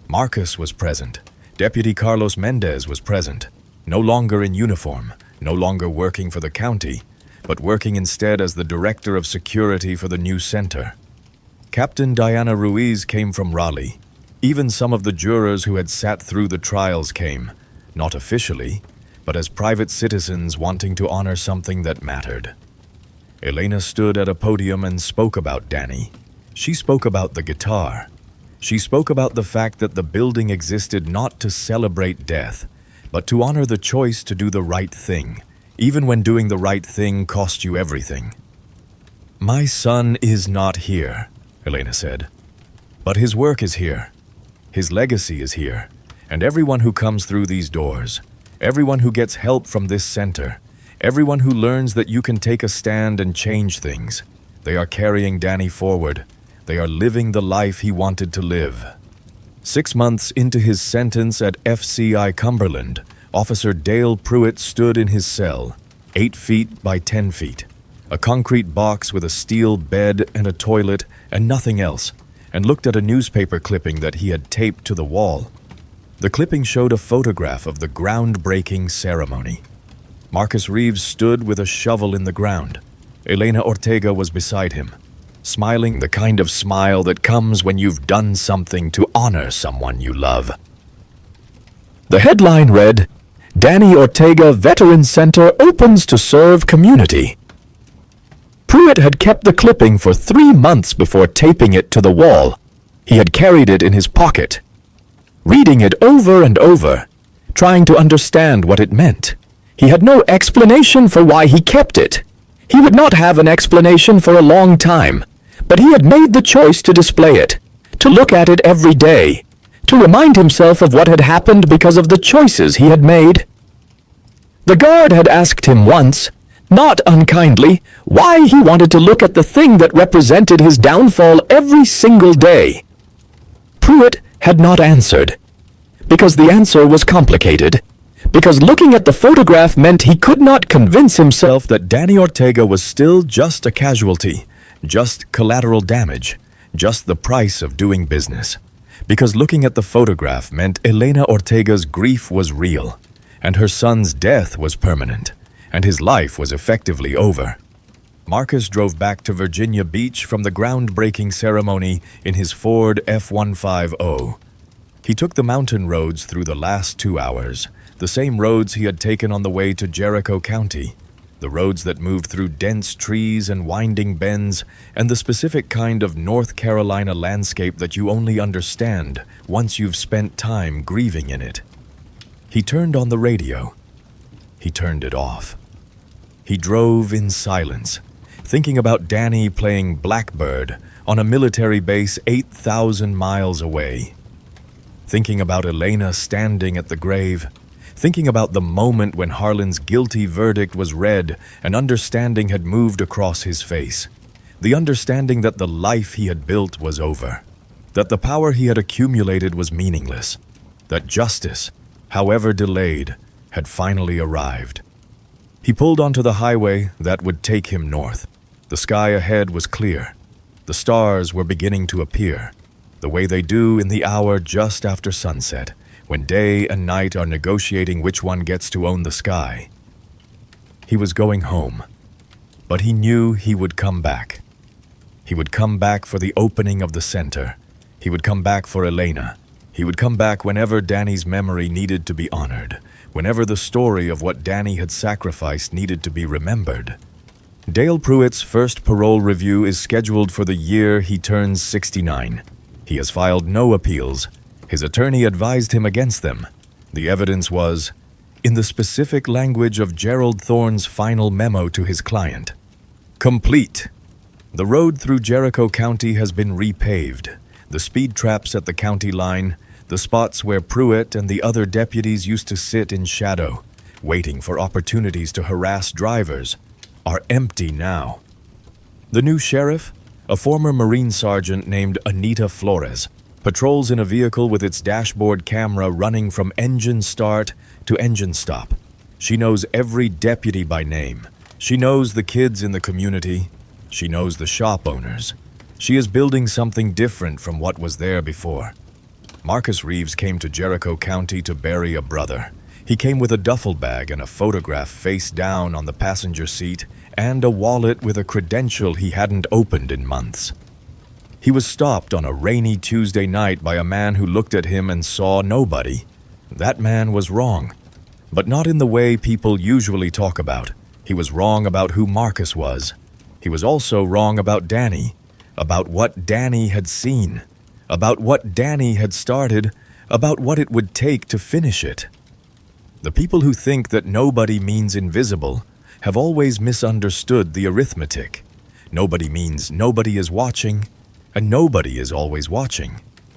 A: Marcus was present. Deputy Carlos Mendez was present, no longer in uniform, no longer working for the county, but working instead as the director of security for the new center. Captain Diana Ruiz came from Raleigh. Even some of the jurors who had sat through the trials came, not officially, but as private citizens wanting to honor something that mattered. Elena stood at a podium and spoke about Danny. She spoke about the guitar. She spoke about the fact that the building existed not to celebrate death, but to honor the choice to do the right thing, even when doing the right thing cost you everything. "My son is not here," Elena said, "but his work is here. His legacy is here, and everyone who comes through these doors, everyone who gets help from this center, everyone who learns that you can take a stand and change things, they are carrying Danny forward. They are living the life he wanted to live." 6 months into his sentence at FCI Cumberland, Officer Dale Pruett stood in his cell, 8 feet by 10 feet, a concrete box with a steel bed and a toilet and nothing else, and looked at a newspaper clipping that he had taped to the wall. The clipping showed a photograph of the groundbreaking ceremony. Marcus Reeves stood with a shovel in the ground. Elena Ortega was beside him, smiling the kind of smile that comes when you've done something to honor someone you love. The headline read, "Danny Ortega Veterans Center opens to serve community." Pruett had kept the clipping for 3 months before taping it to the wall. He had carried it in his pocket, reading it over and over, trying to understand what it meant. He had no explanation for why he kept it. He would not have an explanation for a long time, but he had made the choice to display it, to look at it every day, to remind himself of what had happened because of the choices he had made. The guard had asked him once, not unkindly, why he wanted to look at the thing that represented his downfall every single day. Pruett had not answered, because the answer was complicated, because looking at the photograph meant he could not convince himself that Danny Ortega was still just a casualty, just collateral damage, just the price of doing business. because looking at the photograph meant Elena Ortega's grief was real, and her son's death was permanent, and his life was effectively over. Marcus drove back to Virginia Beach from the groundbreaking ceremony in his Ford F-150. He took the mountain roads through the last 2 hours, the same roads he had taken on the way to Jericho County, the roads that moved through dense trees and winding bends, and the specific kind of North Carolina landscape that you only understand once you've spent time grieving in it. He turned on the radio. He turned it off. He drove in silence, thinking about Danny playing Blackbird on a military base 8,000 miles away. Thinking about Elena standing at the grave. Thinking about the moment when Harlan's guilty verdict was read and understanding had moved across his face. The understanding that the life he had built was over. That the power he had accumulated was meaningless. That justice, however delayed, had finally arrived. He pulled onto the highway that would take him north. The sky ahead was clear. The stars were beginning to appear, the way they do in the hour just after sunset, when day and night are negotiating which one gets to own the sky. He was going home, but he knew he would come back. He would come back for the opening of the center. He would come back for Elena. He would come back whenever Danny's memory needed to be honored, whenever the story of what Danny had sacrificed needed to be remembered. Dale Pruett's first parole review is scheduled for the year he turns 69. He has filed no appeals. His attorney advised him against them. The evidence was, in the specific language of Gerald Thorne's final memo to his client, complete. The road through Jericho County has been repaved. The speed traps at the county line, the spots where Pruett and the other deputies used to sit in shadow, waiting for opportunities to harass drivers, are empty now. The new sheriff, a former Marine sergeant named Anita Flores, patrols in a vehicle with its dashboard camera running from engine start to engine stop. She knows every deputy by name. She knows the kids in the community. She knows the shop owners. She is building something different from what was there before. Marcus Reeves came to Jericho County to bury a brother. He came with a duffel bag and a photograph face down on the passenger seat and a wallet with a credential he hadn't opened in months. He was stopped on a rainy Tuesday night by a man who looked at him and saw nobody. That man was wrong, but not in the way people usually talk about. He was wrong about who Marcus was. He was also wrong about Danny, about what Danny had seen, about what Danny had started, about what it would take to finish it. The people who think that nobody means invisible have always misunderstood the arithmetic. Nobody means nobody is watching, and nobody is always watching.